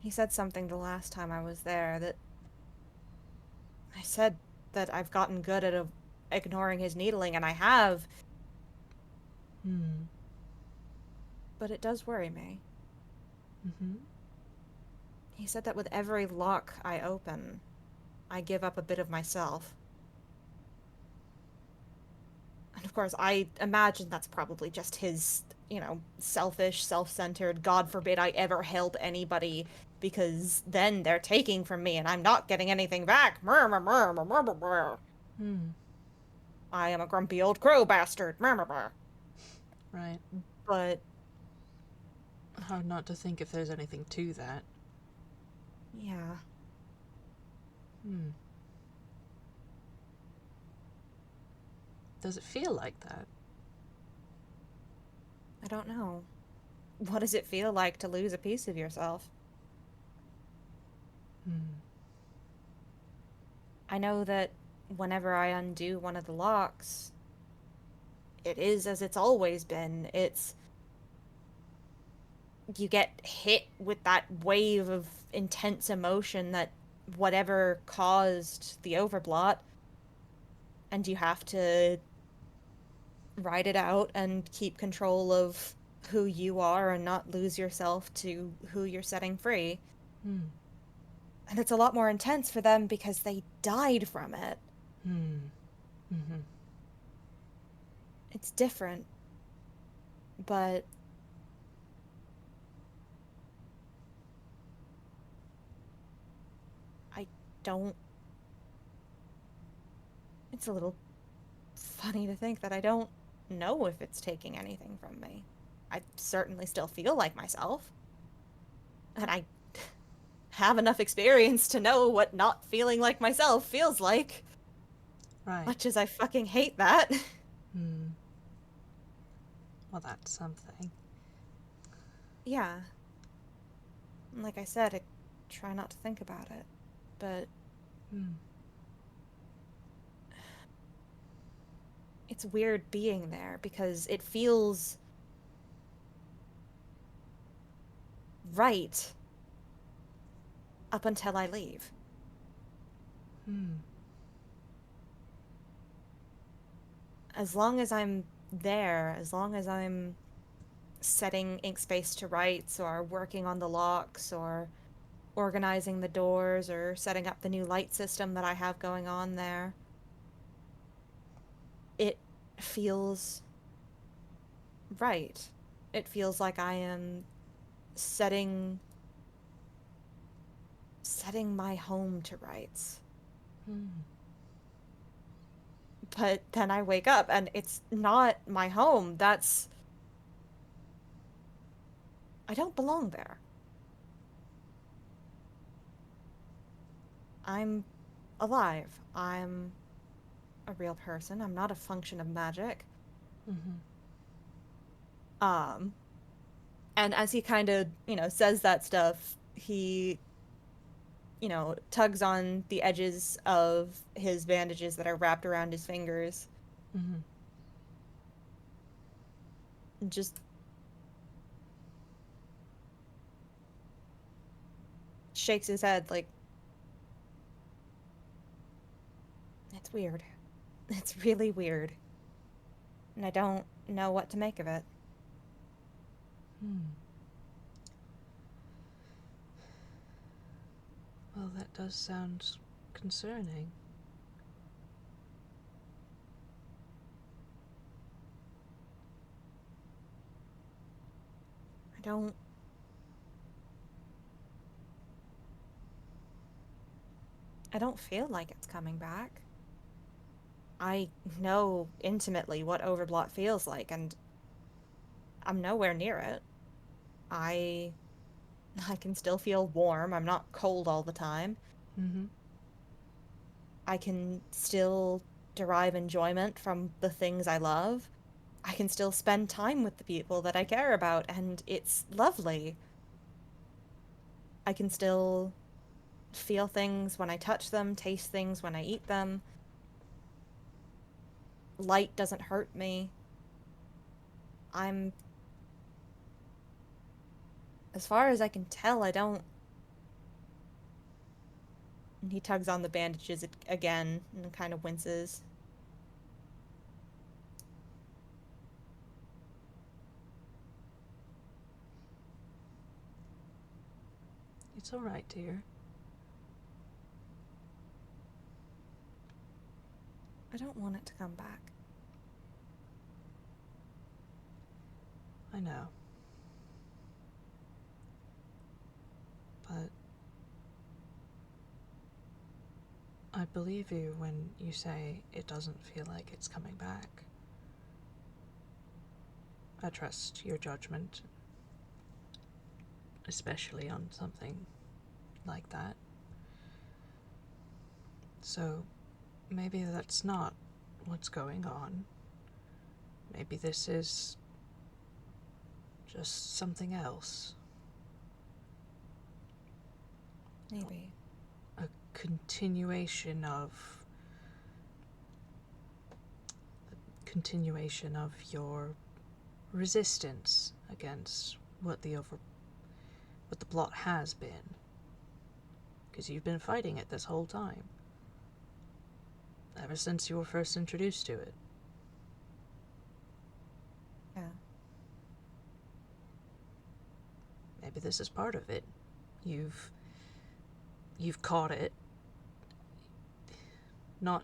He said something the last time I was there that I said that I've gotten good at ignoring his needling, and I have, Hmm. but it does worry me. Mm-hmm. He said that with every lock I open, I give up a bit of myself. And of course, I imagine that's probably just his, selfish, self-centered, God forbid I ever help anybody because then they're taking from me and I'm not getting anything back. Murr, murr, murr, murr, murr, murr. Hmm. I am a grumpy old crow bastard. Murr, murr, murr. Right. But Hard not to think if there's anything to that. yeah, Hmm. Does it feel like that? I don't know. What does it feel like to lose a piece of yourself? Hmm. I know that whenever I undo one of the locks, it is as it's always been. It's you get hit with that wave of intense emotion that whatever caused the overblot, and you have to ride it out and keep control of who you are and not lose yourself to who you're setting free. Hmm. And it's a lot more intense for them because they died from it. Hmm. Mm-hmm. It's different, but I don't. It's a little funny to think that I don't know if it's taking anything from me. I certainly still feel like myself. And I have enough experience to know what not feeling like myself feels like. Right. Much as I fucking hate that. Hmm. Well, that's something. Yeah. Like I said, I try not to think about it. But Hmm. it's weird being there because it feels right up until I leave. Hmm. As long as I'm there, as long as I'm setting ink space to rights or working on the locks or organizing the doors or setting up the new light system that I have going on there, it feels right. It feels like I am setting setting my home to rights. Hmm. But then I wake up and it's not my home. That's I don't belong there. I'm alive. I'm a real person. I'm not a function of magic. Hmm. Um, and as he kind of, says that stuff, he, tugs on the edges of his bandages that are wrapped around his fingers Hmm. and just shakes his head like, it's weird. It's really weird. And I don't know what to make of it. Hmm. Well, that does sound concerning. I don't I don't feel like it's coming back. I know intimately what Overblot feels like, and I'm nowhere near it. I I can still feel warm. I'm not cold all the time. Hmm. I can still derive enjoyment from the things I love. I can still spend time with the people that I care about, and it's lovely. I can still feel things when I touch them, taste things when I eat them. Light doesn't hurt me. I'm, as far as I can tell, I don't. And he tugs on the bandages again and kind of winces. It's all right, dear. I don't want it to come back. I know. But I believe you when you say it doesn't feel like it's coming back. I trust your judgment, especially on something like that. So maybe that's not what's going on. Maybe this is just something else. Maybe. A continuation of your resistance against what the plot has been, because you've been fighting it this whole time ever since you were first introduced to it. Yeah. Maybe this is part of it. You've you've caught it, not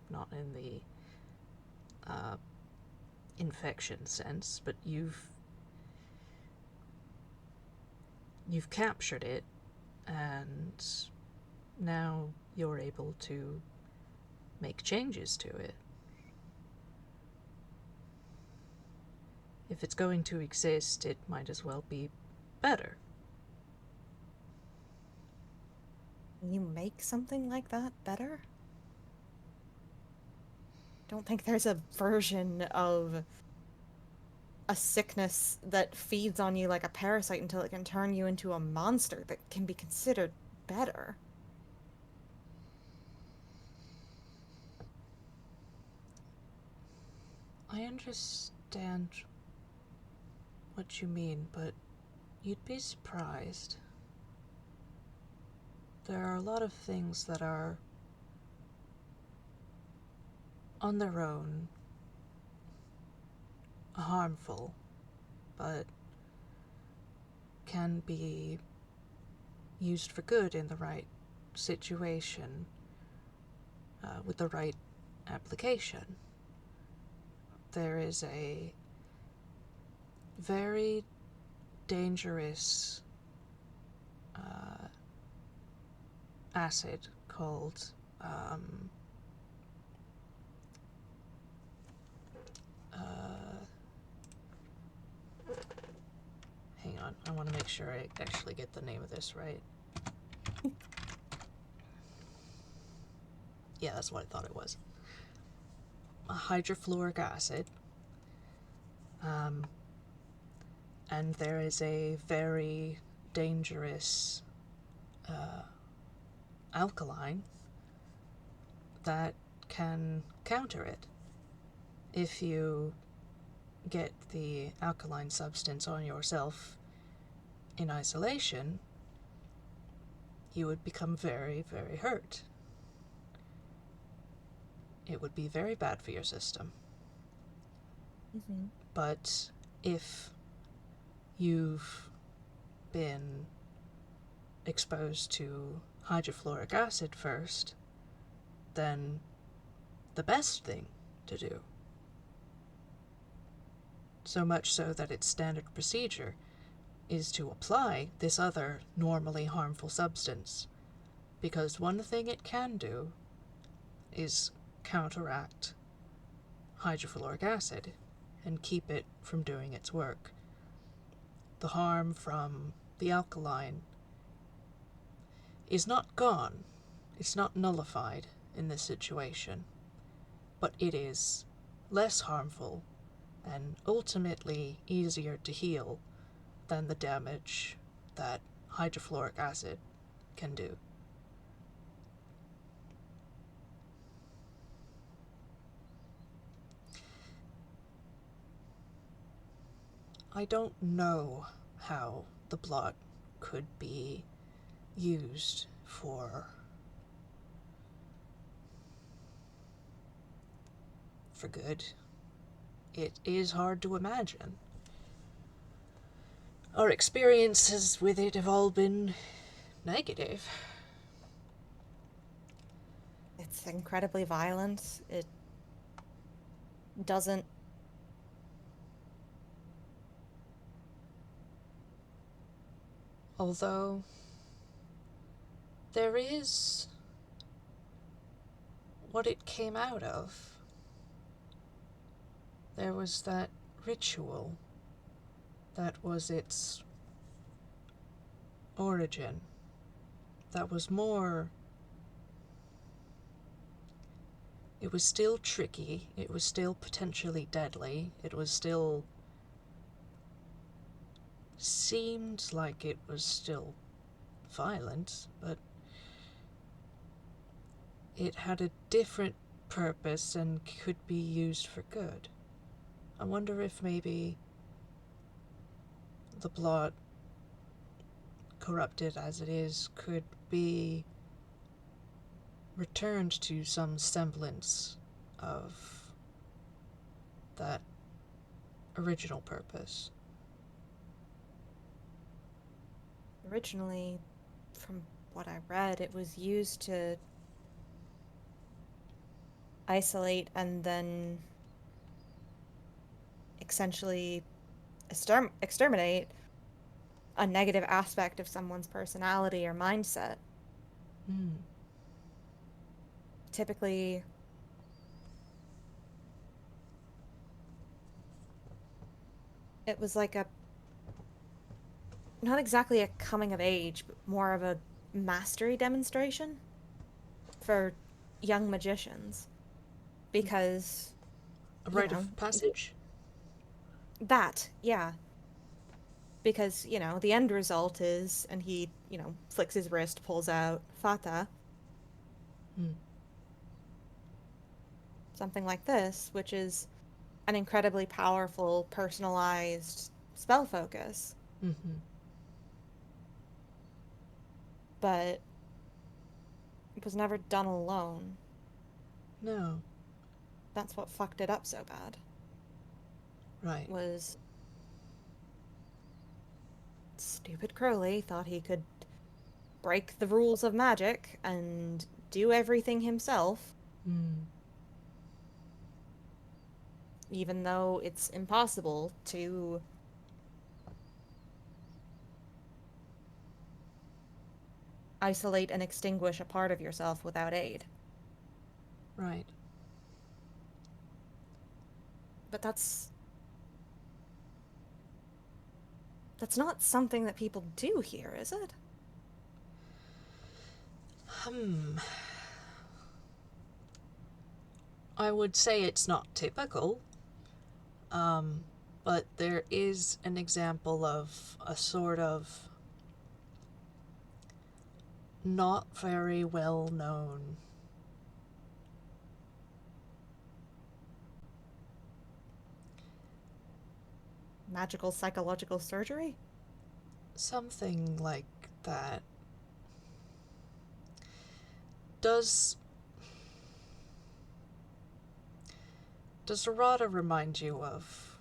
not in the uh, infection sense, but you've captured it, and now you're able to make changes to it. If it's going to exist, it might as well be better. Can you make something like that better? Don't think there's a version of a sickness that feeds on you like a parasite until it can turn you into a monster that can be considered better. I understand what you mean, but you'd be surprised. There are a lot of things that are on their own harmful, but can be used for good in the right situation, with the right application. There is a very dangerous acid called hang on, I want to make sure I actually get the name of this right. Yeah, that's what I thought it was. A hydrofluoric acid. And there is a very dangerous alkaline that can counter it. If you get the alkaline substance on yourself in isolation, you would become very, very hurt. It would be very bad for your system. Mm-hmm. But if you've been exposed to hydrofluoric acid first, then the best thing to do, so much so that its standard procedure, is to apply this other normally harmful substance. Because one thing it can do is counteract hydrofluoric acid and keep it from doing its work. The harm from the alkaline is not gone, it's not nullified in this situation, but it is less harmful and ultimately easier to heal than the damage that hydrofluoric acid can do. I don't know how the blot could be used for good. It is hard to imagine. Our experiences with it have all been negative. It's incredibly violent. It doesn't. Although there is what it came out of. There was that ritual that was its origin. That was more. It was still tricky, it was still potentially deadly, it was still. Seemed like it was still violent, but it had a different purpose and could be used for good. I wonder if maybe the blot, corrupted as it is, could be returned to some semblance of that original purpose. Originally, from what I read, it was used to isolate and then essentially exterminate a negative aspect of someone's personality or mindset. Hmm. Typically, it was like a not exactly a coming of age, but more of a mastery demonstration for young magicians because, A you rite know, of passage? that, yeah, because, the end result is, and he, flicks his wrist, pulls out Fata, Hmm. something like this, which is an incredibly powerful, personalized spell focus, Mm-hmm. but it was never done alone. No. That's what fucked it up so bad, Right. was stupid Crowley thought he could break the rules of magic and do everything himself, Hmm. even though it's impossible to isolate and extinguish a part of yourself without aid. Right. But that's not something that people do here, is it? Hmm. I would say it's not typical, um, but there is an example of a sort of not very well known. Magical psychological surgery? Something like that. Does does errata remind you of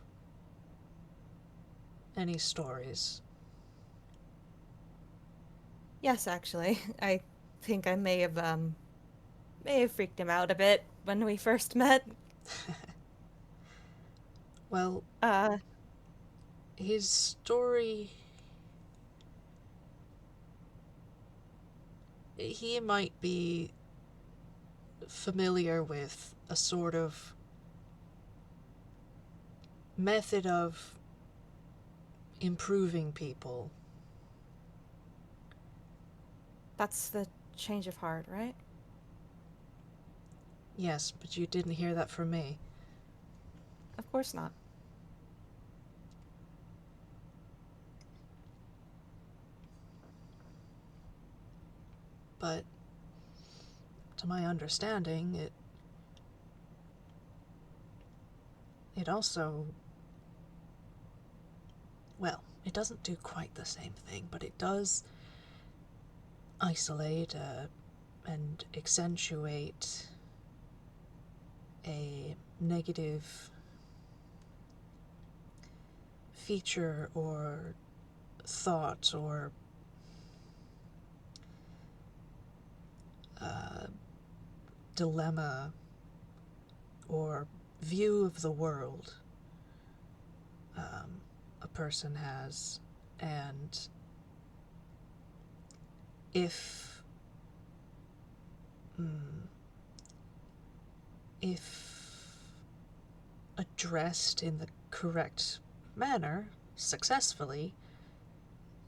any stories? Yes, actually. I think I may have freaked him out a bit when we first met. Well, Uh, his story, he might be familiar with a sort of method of improving people. that's the change of heart, right? Yes, but you didn't hear that from me. Of course not. But to my understanding, it also, well, it doesn't do quite the same thing, but it does isolate and accentuate a negative feature or thought or uh, dilemma or view of the world a person has. And if mm, if addressed in the correct manner successfully,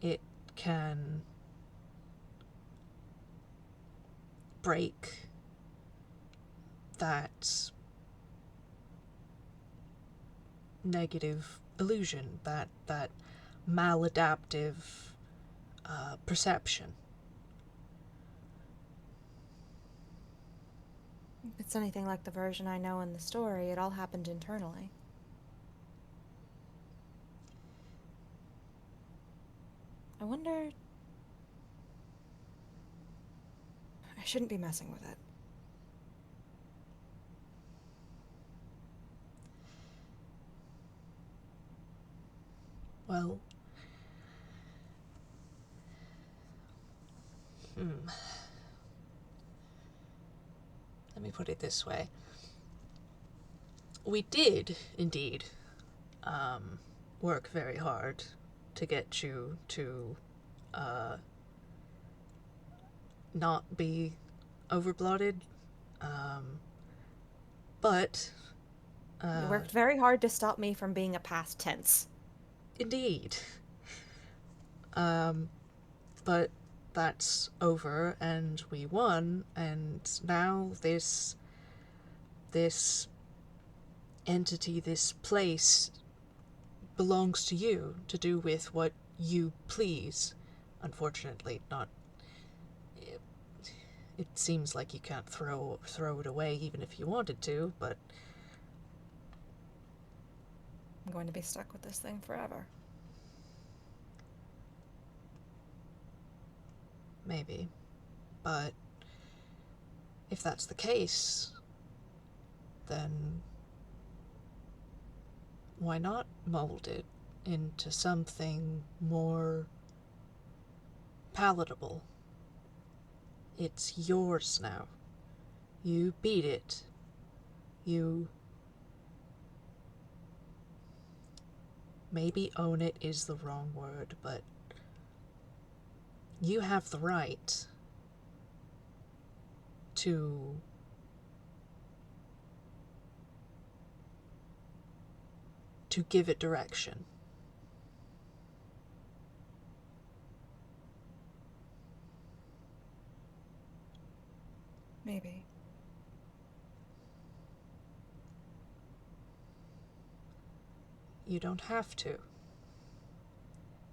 it can break that negative illusion, that maladaptive perception. If it's anything like the version I know in the story, it all happened internally. I wonder. I shouldn't be messing with it. Well, hmm, let me put it this way. We did indeed um, work very hard to get you to uh, not be overbloated, um, but You uh, worked very hard to stop me from being a past tense. Indeed. Um, but that's over, and we won, and now this entity, this place, belongs to you to do with what you please. Unfortunately, not. It seems like you can't throw it away even if you wanted to, but I'm going to be stuck with this thing forever. maybe. But if that's the case, then why not mold it into something more palatable? It's yours now. You beat it. You maybe own it is the wrong word, but you have the right to give it direction. Maybe. You don't have to.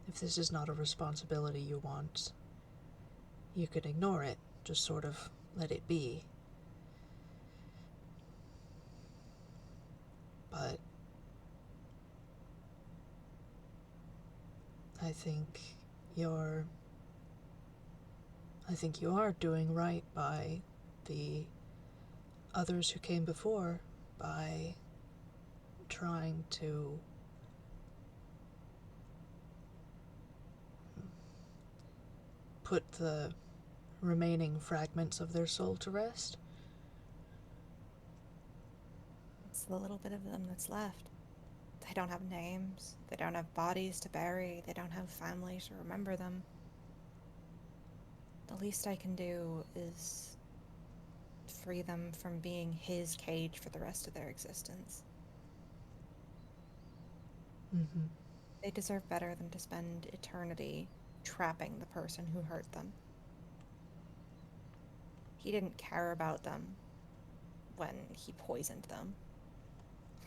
If this is not a responsibility you want, you could ignore it, just sort of let it be. But I think you're I think you are doing right by the others who came before, by trying to put the remaining fragments of their soul to rest. It's the little bit of them that's left. They don't have names. They don't have bodies to bury. They don't have families to remember them. The least I can do is free them from being his cage for the rest of their existence. Mm-hmm. They deserve better than to spend eternity trapping the person who hurt them. He didn't care about them when he poisoned them.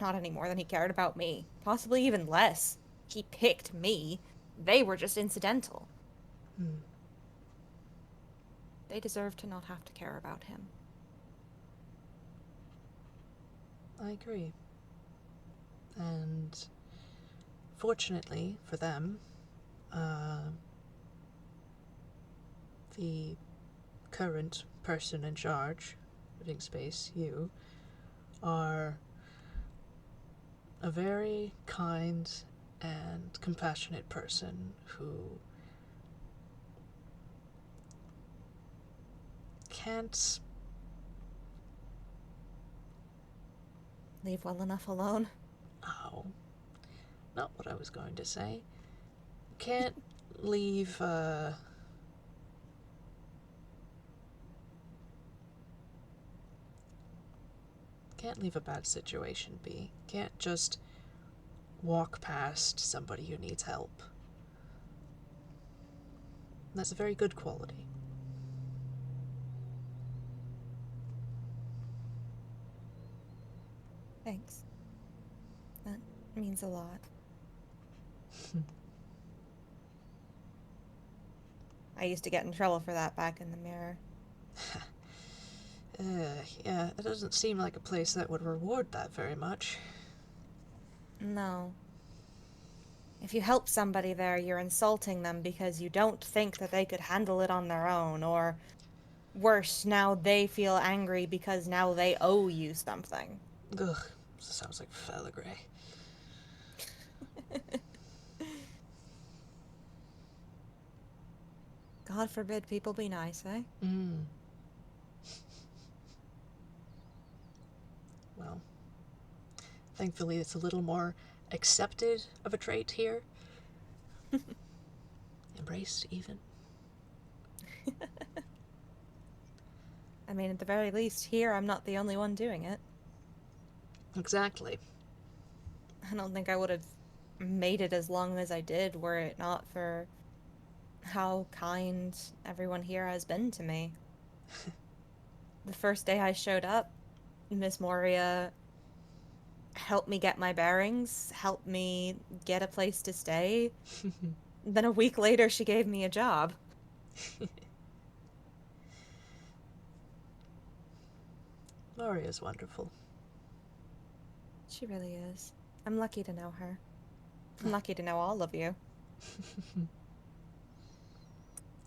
Not any more than he cared about me. Possibly even less. He picked me. They were just incidental. Mm. They deserve to not have to care about him. I agree. And fortunately for them, the current person in charge, Living Space, you, are a very kind and compassionate person who can't Leave well enough alone. oh, not what I was going to say. Can't leave can't leave a bad situation be. Can't just walk past somebody who needs help. That's a very good quality. Thanks. That means a lot. I used to get in trouble for that back in the mirror. Yeah, it doesn't seem like a place that would reward that very much. No. If you help somebody there, you're insulting them because you don't think that they could handle it on their own, or worse, now they feel angry because now they owe you something. Ugh, sounds like Felagray. God forbid people be nice, eh? Mm. Well, thankfully it's a little more accepted of a trait here. Embraced, even. I mean, at the very least, here I'm not the only one doing it. Exactly. I don't think I would have made it as long as I did were it not for how kind everyone here has been to me. The first day I showed up, Miss Moria helped me get my bearings, helped me get a place to stay. Then a week later, she gave me a job. Maria's wonderful. She really is. I'm lucky to know her. I'm lucky to know all of you.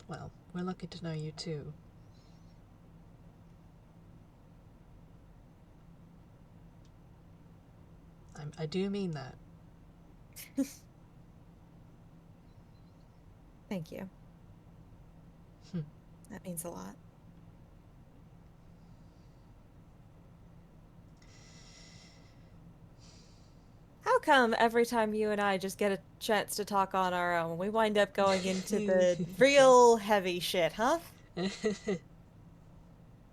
Well, we're lucky to know you too. I do mean that. Thank you. That means a lot. How come every time you and I just get a chance to talk on our own, we wind up going into the real heavy shit, huh?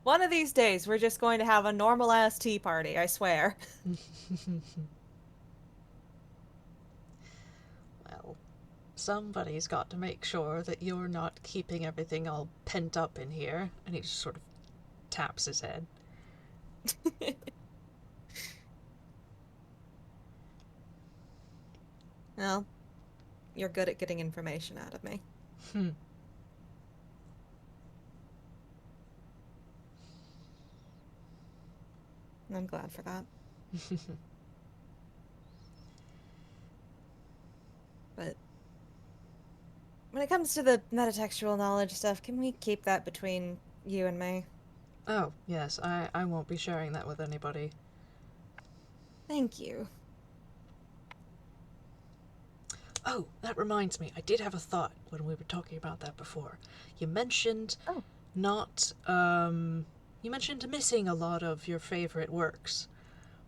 One of these days, we're just going to have a normal-ass tea party, I swear. Well, somebody's got to make sure that you're not keeping everything all pent up in here. And he just sort of taps his head. Well, you're good at getting information out of me. I'm glad for that. But when it comes to the metatextual knowledge stuff, can we keep that between you and me? Oh, yes, I won't be sharing that with anybody. Thank you. Oh, that reminds me, I did have a thought when we were talking about that before. You mentioned Oh. not, you mentioned missing a lot of your favorite works.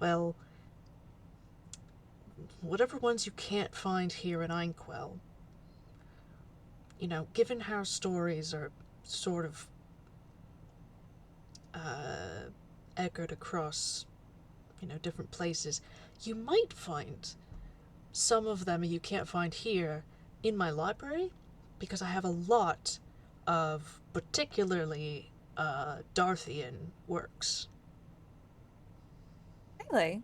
Well, whatever ones you can't find here in Inkwell, you know, given how stories are sort of echoed across, you know, different places, you might find some of them you can't find here in my library, because I have a lot of particularly Darthian works. Really?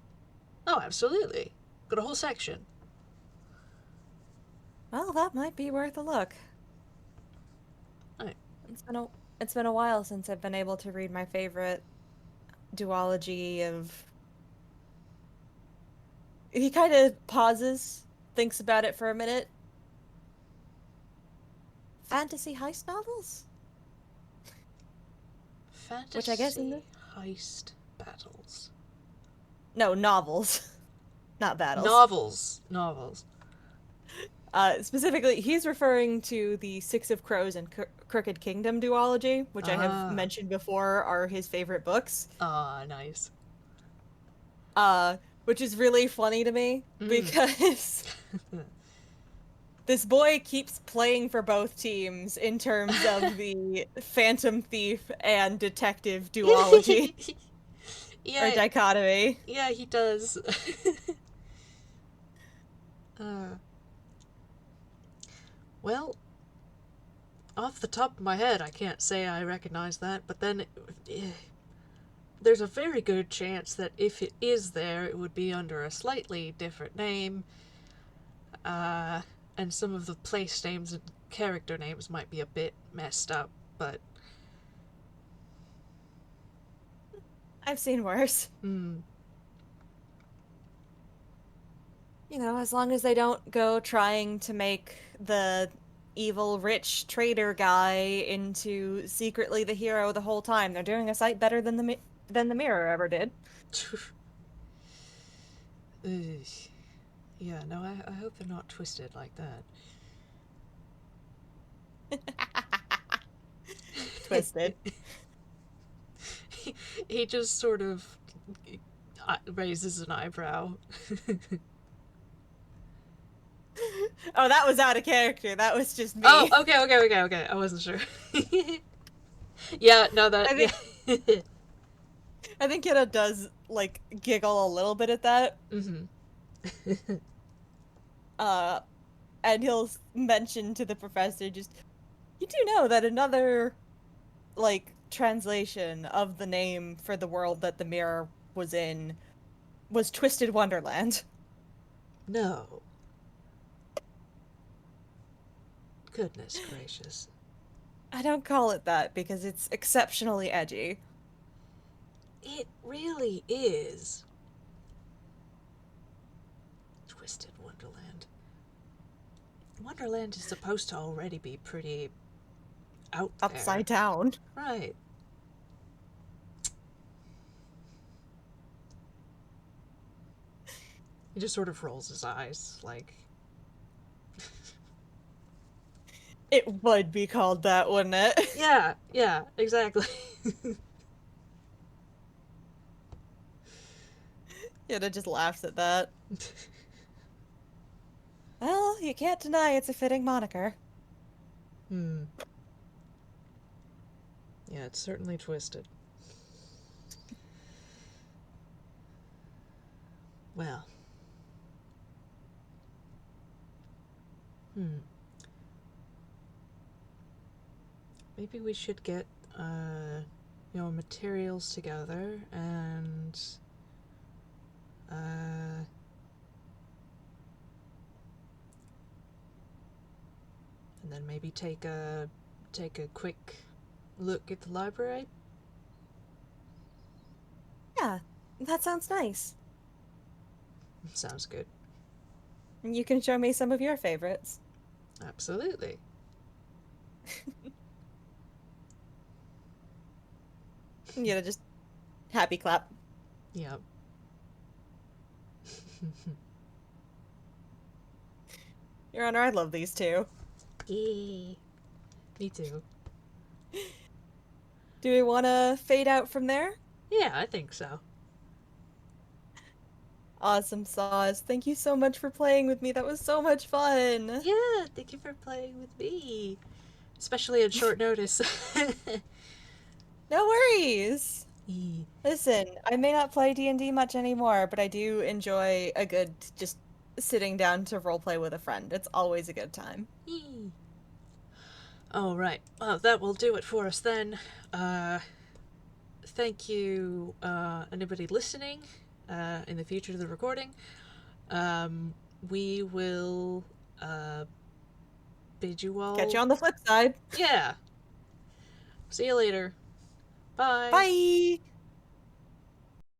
Oh, absolutely. Got a whole section. Well, that might be worth a look. Right. It's been a while since I've been able to read my favorite duology of. He kind of pauses, thinks about it for a minute. Fantasy heist novels? Which I guess in Fantasy this. heist battles. No, novels, not battles. Novels. Specifically, he's referring to the Six of Crows and Crooked Kingdom duology, which I have Ah. mentioned before are his favorite books. Ah, nice. Which is really funny to me because this boy keeps playing for both teams in terms of the Phantom Thief and Detective duology or Yeah, dichotomy. yeah, he does. uh, well, off the top of my head, I can't say I recognize that, but then there's a very good chance that if it is there, it would be under a slightly different name, and some of the place names and character names might be a bit messed up, but. I've seen worse. Hmm. You know, as long as they don't go trying to make the evil rich trader guy into secretly the hero the whole time. They're doing a sight better than the mirror ever did. Ugh. Yeah, no, I hope they're not twisted like that. Twisted. He just sort of raises an eyebrow. Oh, that was out of character. That was just me. Oh, okay. I wasn't sure. Yeah, no, that. I think Yeah. I think Kiddo does like giggle a little bit at that. Mm-hmm. Uh, and he'll mention to the professor, just, you do know that another, like, translation of the name for the world that the mirror was in was Twisted Wonderland. No. Goodness gracious. I don't call it that because it's exceptionally edgy. It really is. Twisted Wonderland. Wonderland is supposed to already be pretty out there. Upside down. Right. He just sort of rolls his eyes, like, It would be called that, wouldn't it? yeah, yeah, exactly. Yoda just laughs at that. Well, you can't deny it's a fitting moniker. Hmm. Yeah, it's certainly twisted. Well. Hmm. Maybe we should get, materials together uh, and then maybe take a quick look at the library. Yeah, that sounds nice. Sounds good. And you can show me some of your favorites. Absolutely. Yoda just happy clap. Yep. Your Honor, I love these two. Yay. Me too. Do we want to fade out from there? Yeah, I think so. Awesome sauce. Thank you so much for playing with me. That was so much fun. Yeah, thank you for playing with me. Especially at short notice. No worries. Yee. Listen, I may not play D&D much anymore, but I do enjoy a good just sitting down to roleplay with a friend. It's always a good time. Yee. All right. Well, that will do it for us then. Thank you, anybody listening in the future to the recording. We will bid you all. Catch you on the flip side. Yeah. See you later. Bye. Bye.